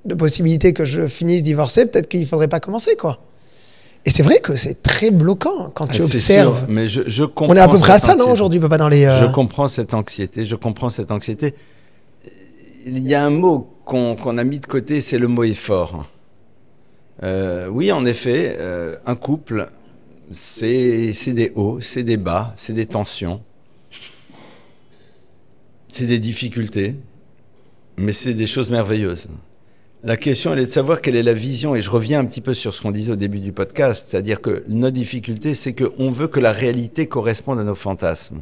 de possibilités que je finisse divorcé, peut-être qu'il faudrait pas commencer, quoi. Et c'est vrai que c'est très bloquant quand tu observes. Sûr, mais je comprends. On est à peu près à ça, non, aujourd'hui, papa, dans les. Je comprends cette anxiété. Il y a un mot qu'on a mis de côté, c'est le mot effort. Oui, en effet, un couple, c'est des hauts, c'est des bas, c'est des tensions, c'est des difficultés, mais c'est des choses merveilleuses. La question, elle est de savoir quelle est la vision, et je reviens un petit peu sur ce qu'on disait au début du podcast, c'est-à-dire que notre difficulté, c'est qu'on veut que la réalité corresponde à nos fantasmes.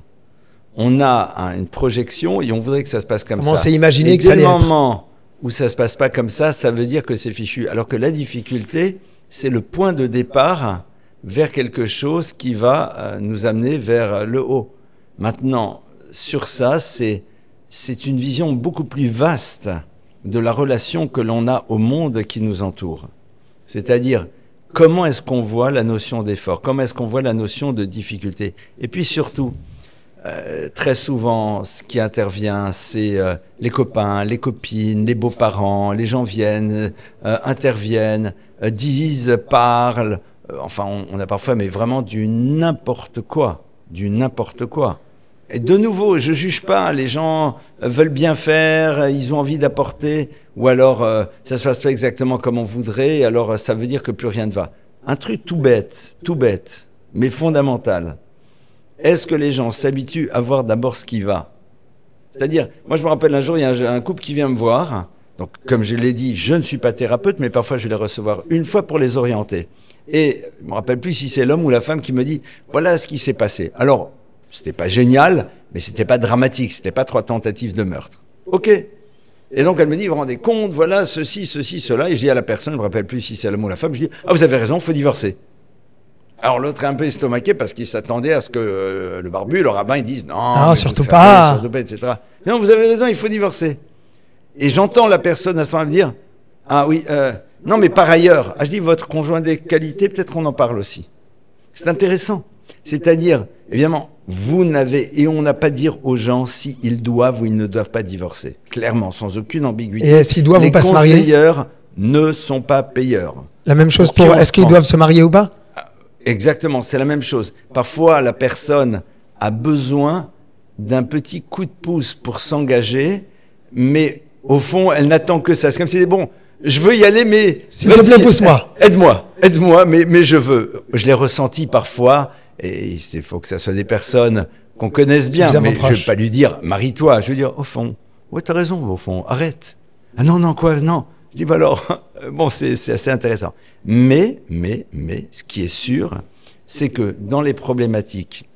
On a une projection et on voudrait que ça se passe comme ça. On s'est imaginé que ça allait être. Et dès le moment où ça se passe pas comme ça veut dire que c'est fichu. Alors que la difficulté, c'est le point de départ vers quelque chose qui va nous amener vers le haut. Maintenant, sur ça, c'est une vision beaucoup plus vaste de la relation que l'on a au monde qui nous entoure. C'est-à-dire, comment est-ce qu'on voit la notion d'effort? Comment est-ce qu'on voit la notion de difficulté? Et puis surtout, très souvent, ce qui intervient, c'est les copains, les copines, les beaux-parents, les gens viennent, interviennent, disent, parlent, enfin, on a parfois, mais vraiment du n'importe quoi, Et de nouveau, je juge pas, les gens veulent bien faire, ils ont envie d'apporter, ou alors ça se passe pas exactement comme on voudrait, alors ça veut dire que plus rien ne va. Un truc tout bête, mais fondamental. Est-ce que les gens s'habituent à voir d'abord ce qui va? C'est-à-dire, moi je me rappelle un jour, il y a un couple qui vient me voir, donc comme je l'ai dit, je ne suis pas thérapeute, mais parfois je vais les recevoir une fois pour les orienter. Et je me rappelle plus si c'est l'homme ou la femme qui me dit, voilà ce qui s'est passé. Alors, c'était pas génial, mais c'était pas dramatique, c'était pas 3 tentatives de meurtre. Ok. Et donc elle me dit, vous vous rendez compte, voilà, ceci, cela, et je dis à la personne, je me rappelle plus si c'est l'homme ou la femme, je dis, ah vous avez raison, il faut divorcer. Alors l'autre est un peu estomaqué parce qu'il s'attendait à ce que le barbu, le rabbin, ils disent, non, surtout pas, etc. Non, vous avez raison, il faut divorcer. Et j'entends la personne à ce moment-là me dire, ah oui, non mais par ailleurs, je dis, votre conjoint des qualités, peut-être qu'on en parle aussi. C'est intéressant. C'est-à-dire, évidemment, vous n'avez, et on n'a pas à dire aux gens s'ils doivent ou ils ne doivent pas divorcer. Clairement, sans aucune ambiguïté. Et s'ils doivent ou pas se marier? Les conseilleurs ne sont pas payeurs. La même chose pour est-ce qu'ils doivent se marier ou pas? Exactement, c'est la même chose. Parfois, la personne a besoin d'un petit coup de pouce pour s'engager, mais au fond, elle n'attend que ça. C'est comme si, bon, je veux y aller, mais... S'il te plaît, pousse-moi. Aide-moi, mais je veux. Je l'ai ressenti parfois, et il faut que ça soit des personnes qu'on connaisse bien, mais je ne vais pas lui dire, marie-toi. Je vais dire, au fond, ouais, t'as raison, au fond, arrête. Ah non, quoi, non. Je dis, bah alors, bon, c'est assez intéressant. Mais, ce qui est sûr, c'est que dans les problématiques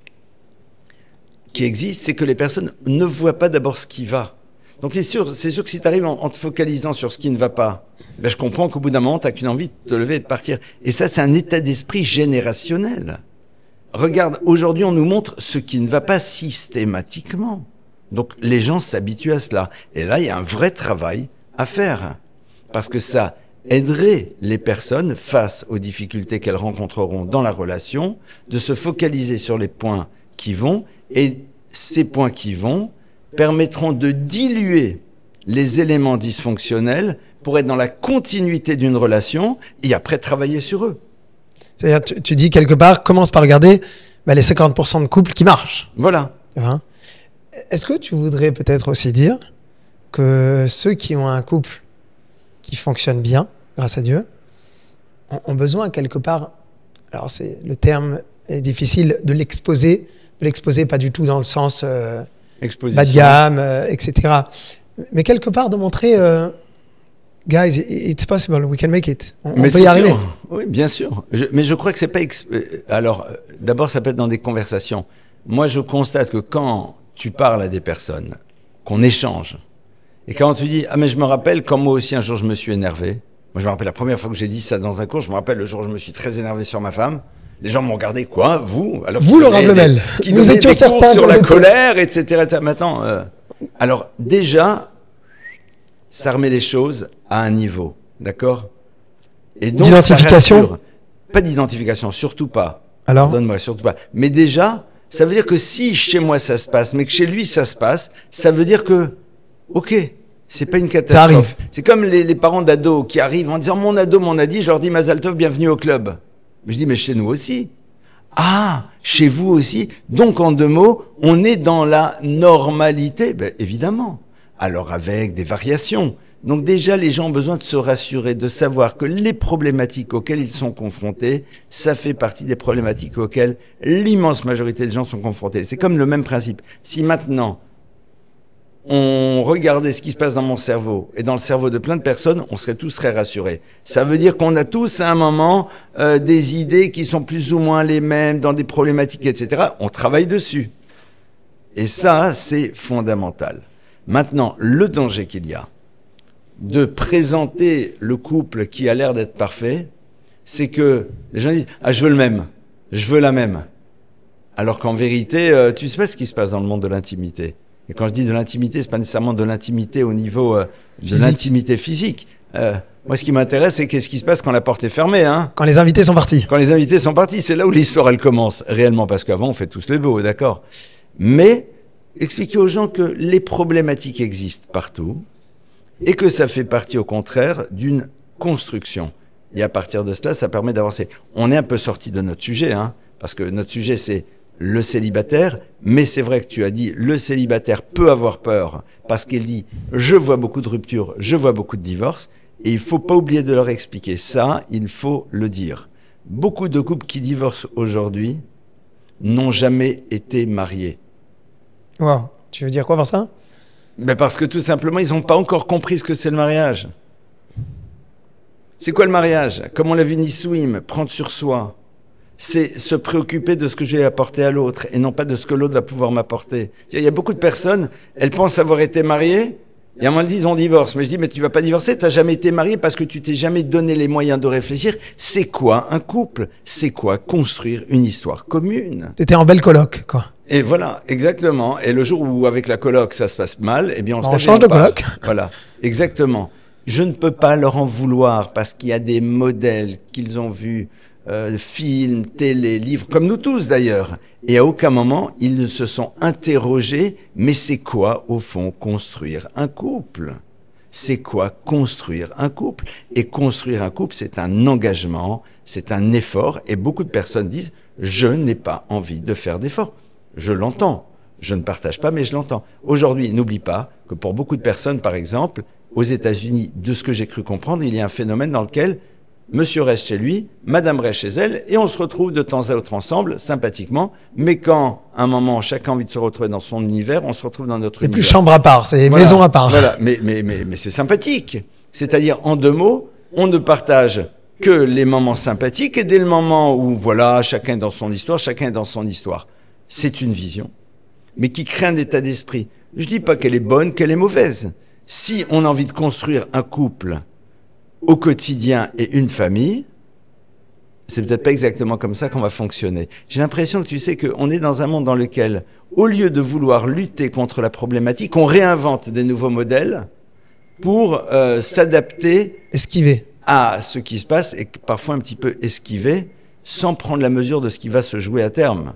qui existent, c'est que les personnes ne voient pas d'abord ce qui va. Donc c'est sûr que si tu arrives en te focalisant sur ce qui ne va pas, ben je comprends qu'au bout d'un moment, tu n'as qu'une envie de te lever et de partir. Et ça, c'est un état d'esprit générationnel. Regarde, aujourd'hui, on nous montre ce qui ne va pas systématiquement. Donc les gens s'habituent à cela. Et là, il y a un vrai travail à faire. Parce que ça aiderait les personnes, face aux difficultés qu'elles rencontreront dans la relation, de se focaliser sur les points qui vont, et ces points qui vont permettront de diluer les éléments dysfonctionnels pour être dans la continuité d'une relation et après travailler sur eux. C'est-à-dire, tu dis quelque part, commence par regarder les 50% de couples qui marchent. Voilà. Hein. Est-ce que tu voudrais peut-être aussi dire que ceux qui ont un couple qui fonctionne bien, grâce à Dieu, ont besoin quelque part, alors le terme est difficile, de l'exposer pas du tout dans le sens bas de gamme, etc. Mais quelque part de montrer, guys, it's possible, we can make it. On peut y arriver. Oui, bien sûr. Mais je crois que c'est pas... Alors, d'abord, ça peut être dans des conversations. Moi, je constate que quand tu parles à des personnes, qu'on échange, et quand tu dis « Ah, mais je me rappelle quand moi aussi un jour je me suis énervé », moi je me rappelle la première fois que j'ai dit ça dans un cours, je me rappelle le jour où je me suis très énervé sur ma femme, les gens m'ont regardé, quoi, vous alors vous, Laurent Blumel, qui donnait des cours sur la colère, etc. Maintenant, alors déjà, ça remet les choses à un niveau, d'accord? Et donc, d'identification? Pas d'identification, surtout pas. Alors? Pardonne-moi, surtout pas. Mais déjà, ça veut dire que si chez moi ça se passe, mais que chez lui ça se passe, ça veut dire que, ok, c'est pas une catastrophe. C'est comme les parents d'ados qui arrivent en disant mon ado m'en a dit, je leur dis Mazal Tov, bienvenue au club. Mais je dis mais chez nous aussi. Ah, chez vous aussi. Donc en deux mots, on est dans la normalité, ben, évidemment. Alors avec des variations. Donc déjà, les gens ont besoin de se rassurer, de savoir que les problématiques auxquelles ils sont confrontés, ça fait partie des problématiques auxquelles l'immense majorité des gens sont confrontés. C'est comme le même principe. Si maintenant, on regardait ce qui se passe dans mon cerveau et dans le cerveau de plein de personnes, on serait tous très rassurés. Ça veut dire qu'on a tous à un moment des idées qui sont plus ou moins les mêmes dans des problématiques, etc. On travaille dessus. Et ça, c'est fondamental. Maintenant, le danger qu'il y a de présenter le couple qui a l'air d'être parfait, c'est que les gens disent « Ah, je veux le même, je veux la même ». Alors qu'en vérité, tu sais pas ce qui se passe dans le monde de l'intimité. Et quand je dis de l'intimité, c'est pas nécessairement de l'intimité au niveau de l'intimité physique. Moi, ce qui m'intéresse, c'est qu'est-ce qui se passe quand la porte est fermée. Hein. Quand les invités sont partis. Quand les invités sont partis, c'est là où l'histoire, elle commence, réellement. Parce qu'avant, on fait tous les beaux, d'accord. Mais expliquer aux gens que les problématiques existent partout et que ça fait partie, au contraire, d'une construction. Et à partir de cela, ça permet d'avancer. On est un peu sorti de notre sujet, hein, parce que notre sujet, c'est le célibataire, mais c'est vrai que tu as dit le célibataire peut avoir peur parce qu'il dit je vois beaucoup de ruptures, je vois beaucoup de divorces et il faut pas oublier de leur expliquer ça, il faut le dire. Beaucoup de couples qui divorcent aujourd'hui n'ont jamais été mariés. Wow. Tu veux dire quoi par ça? Mais parce que tout simplement ils n'ont pas encore compris ce que c'est le mariage. C'est quoi le mariage? Comme on l'a vu Nisouim, prendre sur soi. C'est se préoccuper de ce que je vais apporter à l'autre et non pas de ce que l'autre va pouvoir m'apporter. Il y a beaucoup de personnes, elles pensent avoir été mariées et à un moment elles disent on divorce. Mais je dis mais tu vas pas divorcer, tu n'as jamais été marié parce que tu t'es jamais donné les moyens de réfléchir. C'est quoi un couple? C'est quoi construire une histoire commune? T'étais en belle coloc, quoi. Et voilà, exactement. Et le jour où avec la coloc ça se passe mal, eh bien on change de coloc. Voilà, exactement. Je ne peux pas leur en vouloir parce qu'il y a des modèles qu'ils ont vus. Films, télé, livres, comme nous tous d'ailleurs. Et à aucun moment, ils ne se sont interrogés, mais c'est quoi, au fond, construire un couple? C'est quoi construire un couple? Et construire un couple, c'est un engagement, c'est un effort, et beaucoup de personnes disent « je n'ai pas envie de faire d'efforts ». Je l'entends, je ne partage pas, mais je l'entends. Aujourd'hui, n'oublie pas que pour beaucoup de personnes, par exemple, aux États-Unis, de ce que j'ai cru comprendre, il y a un phénomène dans lequel Monsieur reste chez lui, Madame reste chez elle, et on se retrouve de temps à autre ensemble, sympathiquement. Mais quand, à un moment, chacun a envie de se retrouver dans son univers, on se retrouve dans notre univers. C'est plus chambre à part, c'est voilà, maison à part. Voilà, mais c'est sympathique. C'est-à-dire, en deux mots, on ne partage que les moments sympathiques, et dès le moment où, voilà, chacun est dans son histoire, chacun est dans son histoire. C'est une vision, mais qui crée un état d'esprit. Je dis pas qu'elle est bonne, qu'elle est mauvaise. Si on a envie de construire un couple au quotidien et une famille, c'est peut-être pas exactement comme ça qu'on va fonctionner. J'ai l'impression que tu sais qu'on est dans un monde dans lequel, au lieu de vouloir lutter contre la problématique, on réinvente des nouveaux modèles pour s'adapter, esquiver à ce qui se passe et parfois un petit peu esquiver sans prendre la mesure de ce qui va se jouer à terme.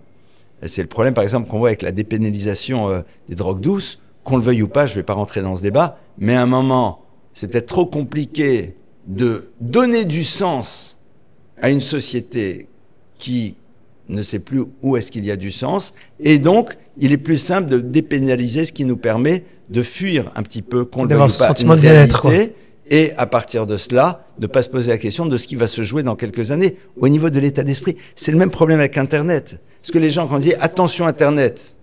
Et c'est le problème, par exemple, qu'on voit avec la dépénalisation des drogues douces, qu'on le veuille ou pas, je vais pas rentrer dans ce débat, mais à un moment, c'est peut-être trop compliqué de donner du sens à une société qui ne sait plus où est-ce qu'il y a du sens. Et donc, il est plus simple de dépénaliser, ce qui nous permet de fuir un petit peu, qu'on ne D'avoir veuille ce pas, sentiment une de bien-être, réalité. Et à partir de cela, de ne pas se poser la question de ce qui va se jouer dans quelques années. Au niveau de l'état d'esprit, c'est le même problème avec Internet. Parce que les gens, quand on dit « attention Internet »,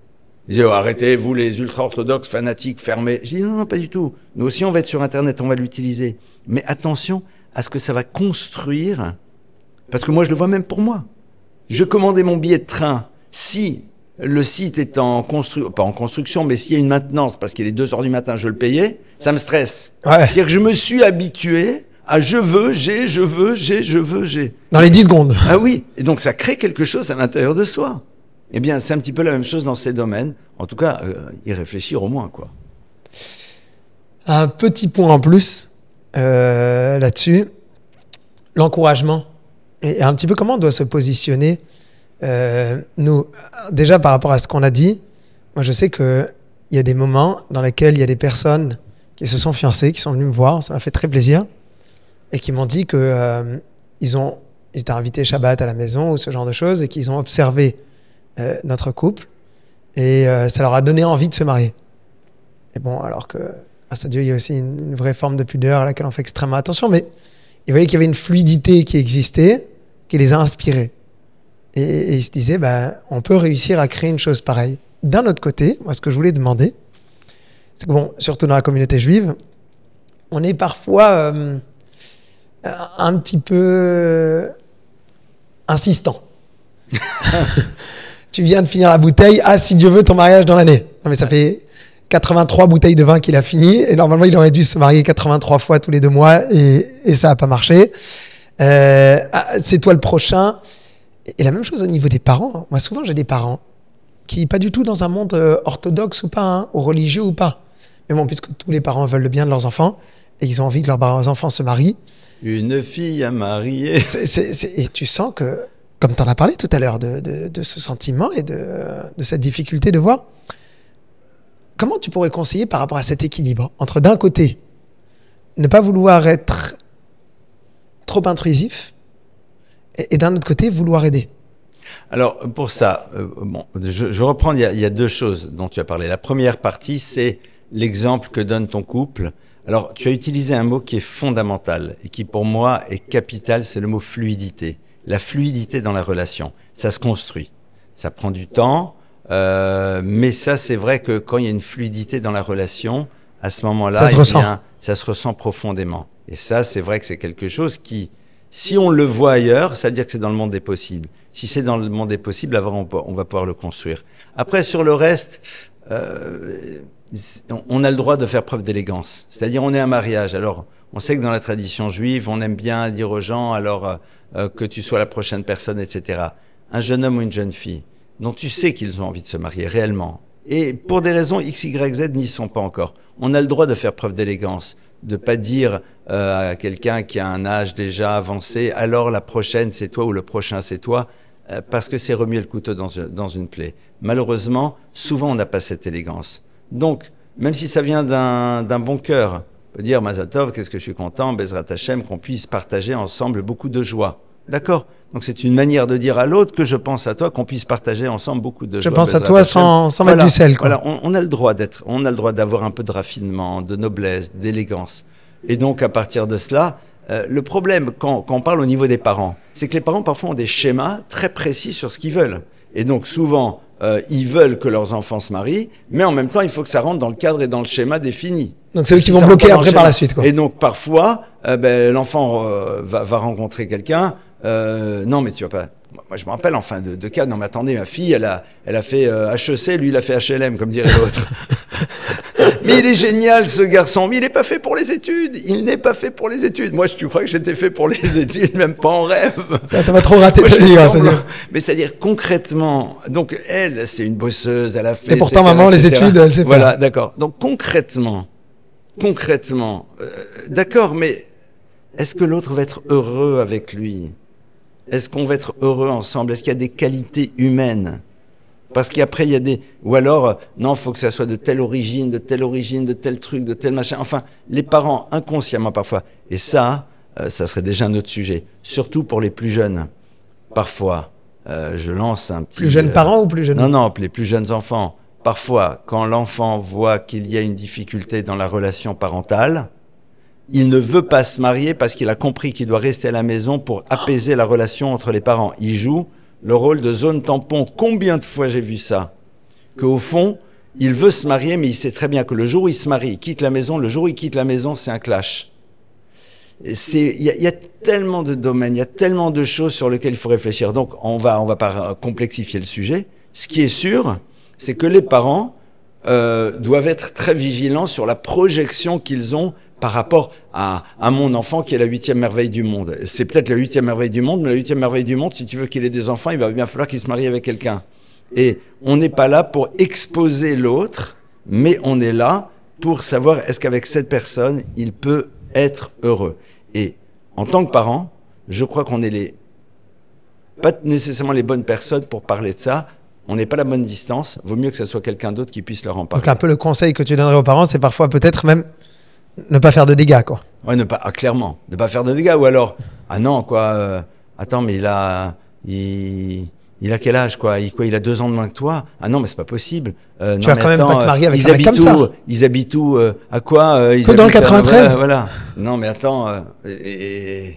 ils disent oh, « arrêtez, vous les ultra-orthodoxes, fanatiques, fermés ». Je dis « non, pas du tout. Nous aussi, on va être sur Internet, on va l'utiliser. Mais attention à ce que ça va construire. Parce que moi, je le vois même pour moi. Je commandais mon billet de train. Si le site est pas en construction, mais s'il y a une maintenance, parce qu'il est 2h du matin, je le payais, ça me stresse. Ouais. C'est-à-dire que je me suis habitué à je veux, j'ai. Dans les 10 secondes. Ah oui. Et donc, ça crée quelque chose à l'intérieur de soi. Eh bien, c'est un petit peu la même chose dans ces domaines. En tout cas, y réfléchir au moins, quoi. Un petit point en plus là-dessus, l'encouragement. Et un petit peu comment on doit se positionner. Nous, déjà par rapport à ce qu'on a dit, moi je sais qu'il y a des moments dans lesquels il y a des personnes qui se sont fiancées, qui sont venues me voir, ça m'a fait très plaisir, et qui m'ont dit que ils étaient invités Shabbat à la maison ou ce genre de choses, et qu'ils ont observé notre couple, et ça leur a donné envie de se marier. Et bon, alors que, grâce à Dieu, il y a aussi une vraie forme de pudeur à laquelle on fait extrêmement attention, mais ils voyaient qu'il y avait une fluidité qui existait, qui les a inspirés. Et ils se disaient, on peut réussir à créer une chose pareille. D'un autre côté, moi, ce que je voulais demander, c'est que, bon, surtout dans la communauté juive, on est parfois un petit peu insistant. Tu viens de finir la bouteille, si Dieu veut, ton mariage dans l'année. Non, mais ça fait 83 bouteilles de vin qu'il a fini, et normalement, il aurait dû se marier 83 fois tous les 2 mois, et ça n'a pas marché. C'est toi le prochain. Et la même chose au niveau des parents. Moi, souvent, j'ai des parents qui, pas du tout dans un monde orthodoxe ou pas, ou religieux ou pas. Mais bon, puisque tous les parents veulent le bien de leurs enfants et ils ont envie que leurs enfants se marient. Une fille à marier. Et tu sens que, comme tu en as parlé tout à l'heure, de ce sentiment et de cette difficulté de voir, comment tu pourrais conseiller par rapport à cet équilibre entre, d'un côté, ne pas vouloir être trop intrusif, et d'un autre côté, vouloir aider. Alors, pour ça, je reprends, il y a 2 choses dont tu as parlé. La première partie, c'est l'exemple que donne ton couple. Alors, tu as utilisé un mot qui est fondamental et qui, pour moi, est capital, c'est le mot fluidité. La fluidité dans la relation, ça se construit. Ça prend du temps, mais ça, c'est vrai que quand il y a une fluidité dans la relation, à ce moment-là, ça se ressent profondément. Et ça, c'est vrai que c'est quelque chose qui... Si on le voit ailleurs, ça veut dire que c'est dans le monde des possibles. Si c'est dans le monde des possibles, alors on va pouvoir le construire. Après, sur le reste, on a le droit de faire preuve d'élégance. C'est-à-dire, on est un mariage. Alors, on sait que dans la tradition juive, on aime bien dire aux gens, alors que tu sois la prochaine personne, etc. Un jeune homme ou une jeune fille dont tu sais qu'ils ont envie de se marier réellement. Et pour des raisons X, Y, Z n'y sont pas encore. On a le droit de faire preuve d'élégance. De pas dire à quelqu'un qui a un âge déjà avancé, alors la prochaine c'est toi ou le prochain c'est toi, parce que c'est remuer le couteau dans une plaie. Malheureusement, souvent on n'a pas cette élégance. Donc, même si ça vient d'un bon cœur, on peut dire Mazal Tov, qu'est-ce que je suis content, Bezrat Hashem, qu'on puisse partager ensemble beaucoup de joie. D'accord ? Donc c'est une manière de dire à l'autre que je pense à toi, qu'on puisse partager ensemble beaucoup de joie. Je pense à toi sans mettre du sel, quoi. Voilà, on a le droit d'avoir un peu de raffinement, de noblesse, d'élégance. Et donc à partir de cela, le problème quand on parle au niveau des parents, c'est que les parents parfois ont des schémas très précis sur ce qu'ils veulent. Et donc souvent, ils veulent que leurs enfants se marient, mais en même temps, il faut que ça rentre dans le cadre et dans le schéma défini. Donc c'est eux qui vont bloquer après par la suite, quoi. Et donc parfois, l'enfant va rencontrer quelqu'un. Non, mais tu vas pas. Moi, je me rappelle enfin de cas. Non, mais attendez, ma fille, elle a fait HEC, lui, il a fait HLM, comme dirait l'autre. Mais il est génial, ce garçon. Mais il n'est pas fait pour les études. Il n'est pas fait pour les études. Moi, tu crois que j'étais fait pour les études, même pas en rêve. Ça va trop raté ta vie, mais c'est-à-dire concrètement. Donc elle, c'est une bosseuse. Elle a fait. Et pourtant, maman, les études, elle sait faire. Voilà, d'accord. Donc concrètement, d'accord, mais est-ce que l'autre va être heureux avec lui? Est-ce qu'on va être heureux ensemble? Est-ce qu'il y a des qualités humaines? Parce qu'après, il y a des... Ou alors, non, il faut que ça soit de telle origine, de tel truc, de tel machin. Enfin, les parents, inconsciemment parfois. Et ça serait déjà un autre sujet. Surtout pour les plus jeunes. Parfois, je lance un petit... Plus jeunes parents ou plus jeunes? Non, les plus jeunes enfants. Parfois, quand l'enfant voit qu'il y a une difficulté dans la relation parentale, il ne veut pas se marier parce qu'il a compris qu'il doit rester à la maison pour apaiser la relation entre les parents. Il joue le rôle de zone tampon. Combien de fois j'ai vu ça? Qu'au fond, il veut se marier, mais il sait très bien que le jour où il se marie, il quitte la maison. Le jour où il quitte la maison, c'est un clash. Il y a tellement de domaines, il y a tellement de choses sur lesquelles il faut réfléchir. Donc, on va pas complexifier le sujet. Ce qui est sûr, c'est que les parents doivent être très vigilants sur la projection qu'ils ont par rapport à mon enfant qui est la 8e merveille du monde. C'est peut-être la 8e merveille du monde, mais la 8e merveille du monde, si tu veux qu'il ait des enfants, il va bien falloir qu'il se marie avec quelqu'un. Et on n'est pas là pour exposer l'autre, mais on est là pour savoir est-ce qu'avec cette personne, il peut être heureux. Et en tant que parent, je crois qu'on est pas nécessairement les bonnes personnes pour parler de ça. On n'est pas à la bonne distance. Vaut mieux que ce soit quelqu'un d'autre qui puisse leur en parler. Donc un peu le conseil que tu donnerais aux parents, c'est parfois peut-être même ne pas faire de dégâts, quoi. Ouais, clairement, ne pas faire de dégâts. Ou alors, ah non, quoi, attends, mais il a quel âge, quoi? Il a 2 ans de moins que toi? Ah non, mais c'est pas possible. Tu vas quand même pas te marier avec un mec comme ça. Ils habitent où? À quoi? Que dans le 93? Voilà. Non, mais attends, ben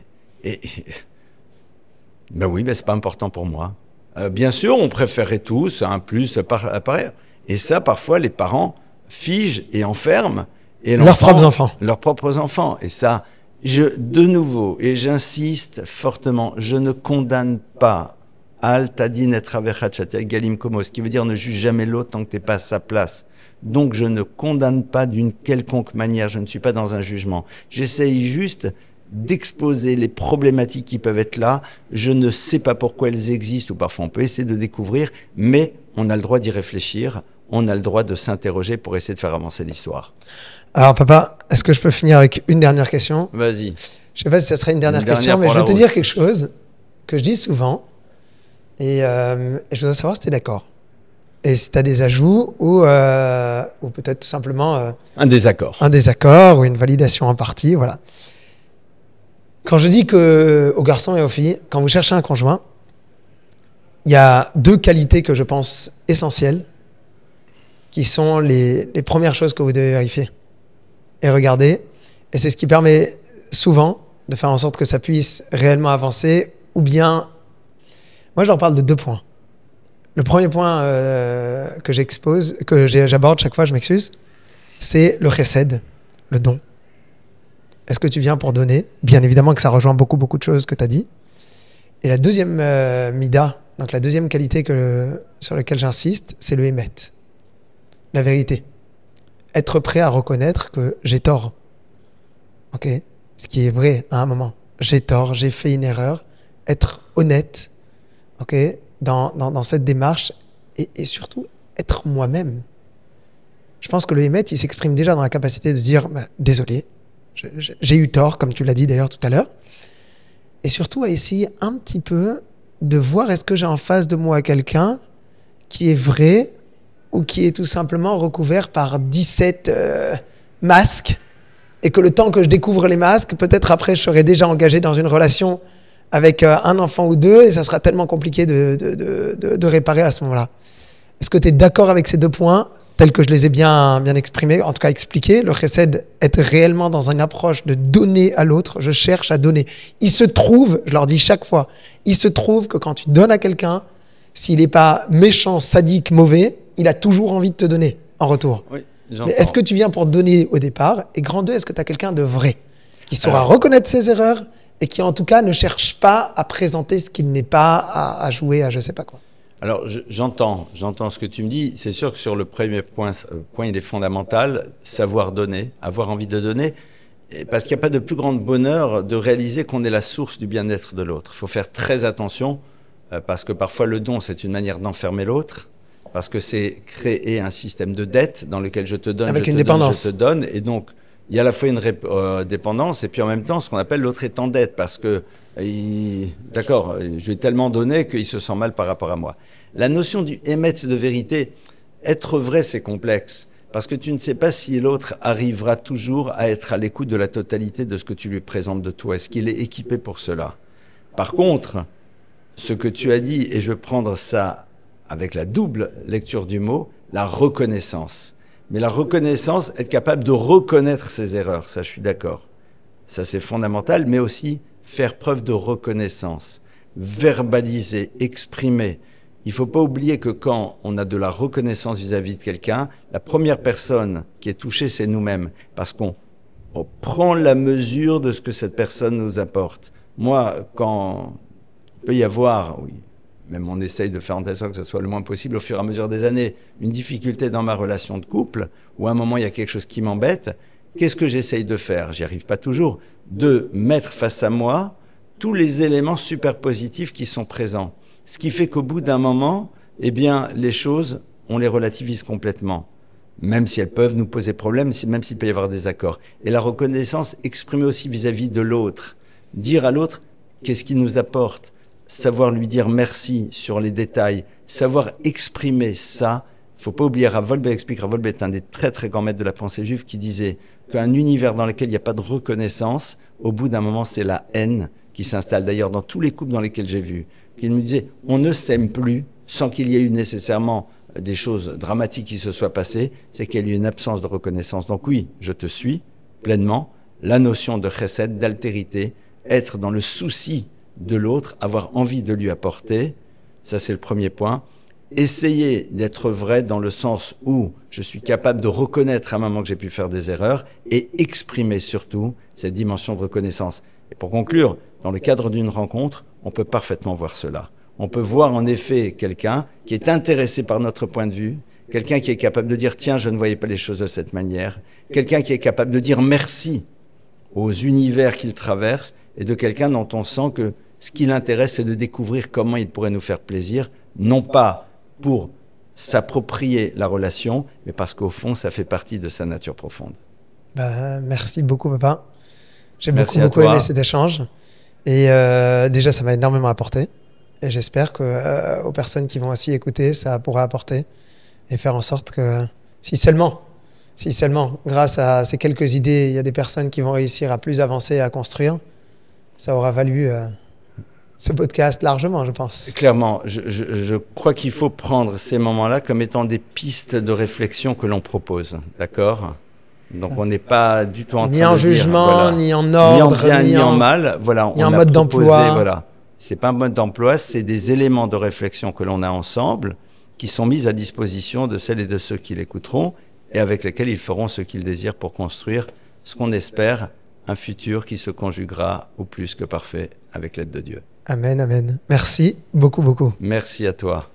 oui, ben c'est pas important pour moi. Bien sûr, on préférerait tous un plus pareil. Et ça, parfois, les parents figent et enferment. Et leurs propres enfants. Leurs propres enfants. Et ça, de nouveau, et j'insiste fortement, je ne condamne pas Al tadin et traverchat galim como, ce qui veut dire ne juge jamais l'autre tant que t'es pas à sa place. Donc je ne condamne pas d'une quelconque manière, je ne suis pas dans un jugement. J'essaye juste d'exposer les problématiques qui peuvent être là. Je ne sais pas pourquoi elles existent, ou parfois on peut essayer de découvrir, mais on a le droit d'y réfléchir, on a le droit de s'interroger pour essayer de faire avancer l'histoire. Alors papa, est-ce que je peux finir avec une dernière question? Vas-y. Je sais pas si ça serait une dernière question, mais je vais te dire quelque chose que je dis souvent, et je voudrais savoir si tu es d'accord. Et si tu as des ajouts ou peut-être tout simplement... un désaccord. Un désaccord ou une validation en partie, voilà. Quand je dis aux garçons et aux filles, quand vous cherchez un conjoint, il y a 2 qualités que je pense essentielles, qui sont les premières choses que vous devez vérifier et regarder. Et c'est ce qui permet souvent de faire en sorte que ça puisse réellement avancer, ou bien... Moi, je leur parle de 2 points. Le premier point que j'aborde chaque fois, je m'excuse, c'est le chesed, le don. Est-ce que tu viens pour donner? Bien évidemment que ça rejoint beaucoup de choses que tu as dit. Et la deuxième mida, donc la deuxième qualité sur laquelle j'insiste, c'est le émet, la vérité. Être prêt à reconnaître que j'ai tort. Ok, ce qui est vrai à un moment. J'ai tort, j'ai fait une erreur. Être honnête, ok, dans cette démarche et surtout être moi-même. Je pense que le émet, il s'exprime déjà dans la capacité de dire désolé, j'ai eu tort, comme tu l'as dit d'ailleurs tout à l'heure. Et surtout à essayer un petit peu de voir est-ce que j'ai en face de moi quelqu'un qui est vrai ou qui est tout simplement recouvert par 17 masques, et que le temps que je découvre les masques, peut-être après je serai déjà engagé dans une relation avec un enfant ou 2, et ça sera tellement compliqué de réparer à ce moment-là. Est-ce que tu es d'accord avec ces 2 points, tels que je les ai bien exprimés, en tout cas expliqués? Le chesed, être réellement dans une approche de donner à l'autre, je cherche à donner. Il se trouve, je leur dis chaque fois, il se trouve que quand tu donnes à quelqu'un, s'il n'est pas méchant, sadique, mauvais, il a toujours envie de te donner en retour. Oui, mais est-ce que tu viens pour donner au départ? Et grand 2, est-ce que tu as quelqu'un de vrai, qui saura reconnaître ses erreurs et qui en tout cas ne cherche pas à présenter ce qu'il n'est pas, à jouer à je sais pas quoi? Alors j'entends ce que tu me dis. C'est sûr que sur le premier point, il est fondamental, savoir donner, avoir envie de donner, parce qu'il n'y a pas de plus grand bonheur de réaliser qu'on est la source du bien-être de l'autre. Il faut faire très attention, parce que parfois le don, c'est une manière d'enfermer l'autre, parce que c'est créer un système de dette dans lequel je te donne, avec je une te dépendance. donne, je te donne, et donc il y a à la fois une dépendance et puis en même temps ce qu'on appelle l'autre est en dette, parce que d'accord, je lui ai tellement donné qu'il se sent mal par rapport à moi. La notion du émet de vérité, être vrai, c'est complexe, parce que tu ne sais pas si l'autre arrivera toujours à être à l'écoute de la totalité de ce que tu lui présentes de toi. Est-ce qu'il est équipé pour cela? Par contre, ce que tu as dit, et je vais prendre ça avec la double lecture du mot, la reconnaissance. Mais la reconnaissance, être capable de reconnaître ses erreurs, ça je suis d'accord. Ça c'est fondamental, mais aussi faire preuve de reconnaissance, verbaliser, exprimer. Il ne faut pas oublier que quand on a de la reconnaissance vis-à-vis de quelqu'un, la première personne qui est touchée, c'est nous-mêmes, parce qu'on prend la mesure de ce que cette personne nous apporte. Moi, quand il peut y avoir, oui, même on essaye de faire en telle sorte que ce soit le moins possible au fur et à mesure des années, une difficulté dans ma relation de couple, ou à un moment il y a quelque chose qui m'embête, qu'est-ce que j'essaye de faire? J'y arrive pas toujours. De mettre face à moi tous les éléments super positifs qui sont présents. Ce qui fait qu'au bout d'un moment, eh bien, les choses, on les relativise complètement. Même si elles peuvent nous poser problème, même s'il peut y avoir des accords. Et la reconnaissance exprimée aussi vis-à-vis de l'autre. Dire à l'autre qu'est-ce qu'il nous apporte. Savoir lui dire merci sur les détails. Savoir exprimer ça. Il ne faut pas oublier, Rav Wolbe explique, Rav Wolbe est un des très très grands maîtres de la pensée juive qui disait qu'un univers dans lequel il n'y a pas de reconnaissance, au bout d'un moment, c'est la haine qui s'installe. D'ailleurs, dans tous les couples dans lesquels j'ai vu, qu'il me disait, on ne s'aime plus sans qu'il y ait eu nécessairement des choses dramatiques qui se soient passées, c'est qu'il y a eu une absence de reconnaissance. Donc oui, je te suis pleinement. La notion de chesed, d'altérité, être dans le souci de l'autre, avoir envie de lui apporter, ça c'est le premier point. Essayer d'être vrai dans le sens où je suis capable de reconnaître à un moment que j'ai pu faire des erreurs et exprimer surtout cette dimension de reconnaissance. Et pour conclure, dans le cadre d'une rencontre, on peut parfaitement voir cela. On peut voir en effet quelqu'un qui est intéressé par notre point de vue, quelqu'un qui est capable de dire « tiens, je ne voyais pas les choses de cette manière », quelqu'un qui est capable de dire merci aux univers qu'il traverse et de quelqu'un dont on sent que ce qui l'intéresse, c'est de découvrir comment il pourrait nous faire plaisir, non pas pour s'approprier la relation, mais parce qu'au fond, ça fait partie de sa nature profonde. Merci beaucoup, papa. J'ai beaucoup aimé cet échange. Et déjà, ça m'a énormément apporté. Et j'espère que aux personnes qui vont aussi écouter, ça pourra apporter et faire en sorte que, si seulement, grâce à ces quelques idées, il y a des personnes qui vont réussir à plus avancer, à construire, ça aura valu ce podcast largement, je pense. Clairement, je crois qu'il faut prendre ces moments-là comme étant des pistes de réflexion que l'on propose, d'accord ? Donc on n'est pas du tout en train de dire... Ni en jugement, voilà, ni en ordre, ni en bien, ni en mal. Voilà, ni en mode d'emploi. Voilà. C'est pas un mode d'emploi, c'est des éléments de réflexion que l'on a ensemble, qui sont mis à disposition de celles et de ceux qui l'écouteront, et avec lesquels ils feront ce qu'ils désirent pour construire ce qu'on espère, un futur qui se conjuguera au plus que parfait avec l'aide de Dieu. Amen, amen. Merci beaucoup, beaucoup. Merci à toi.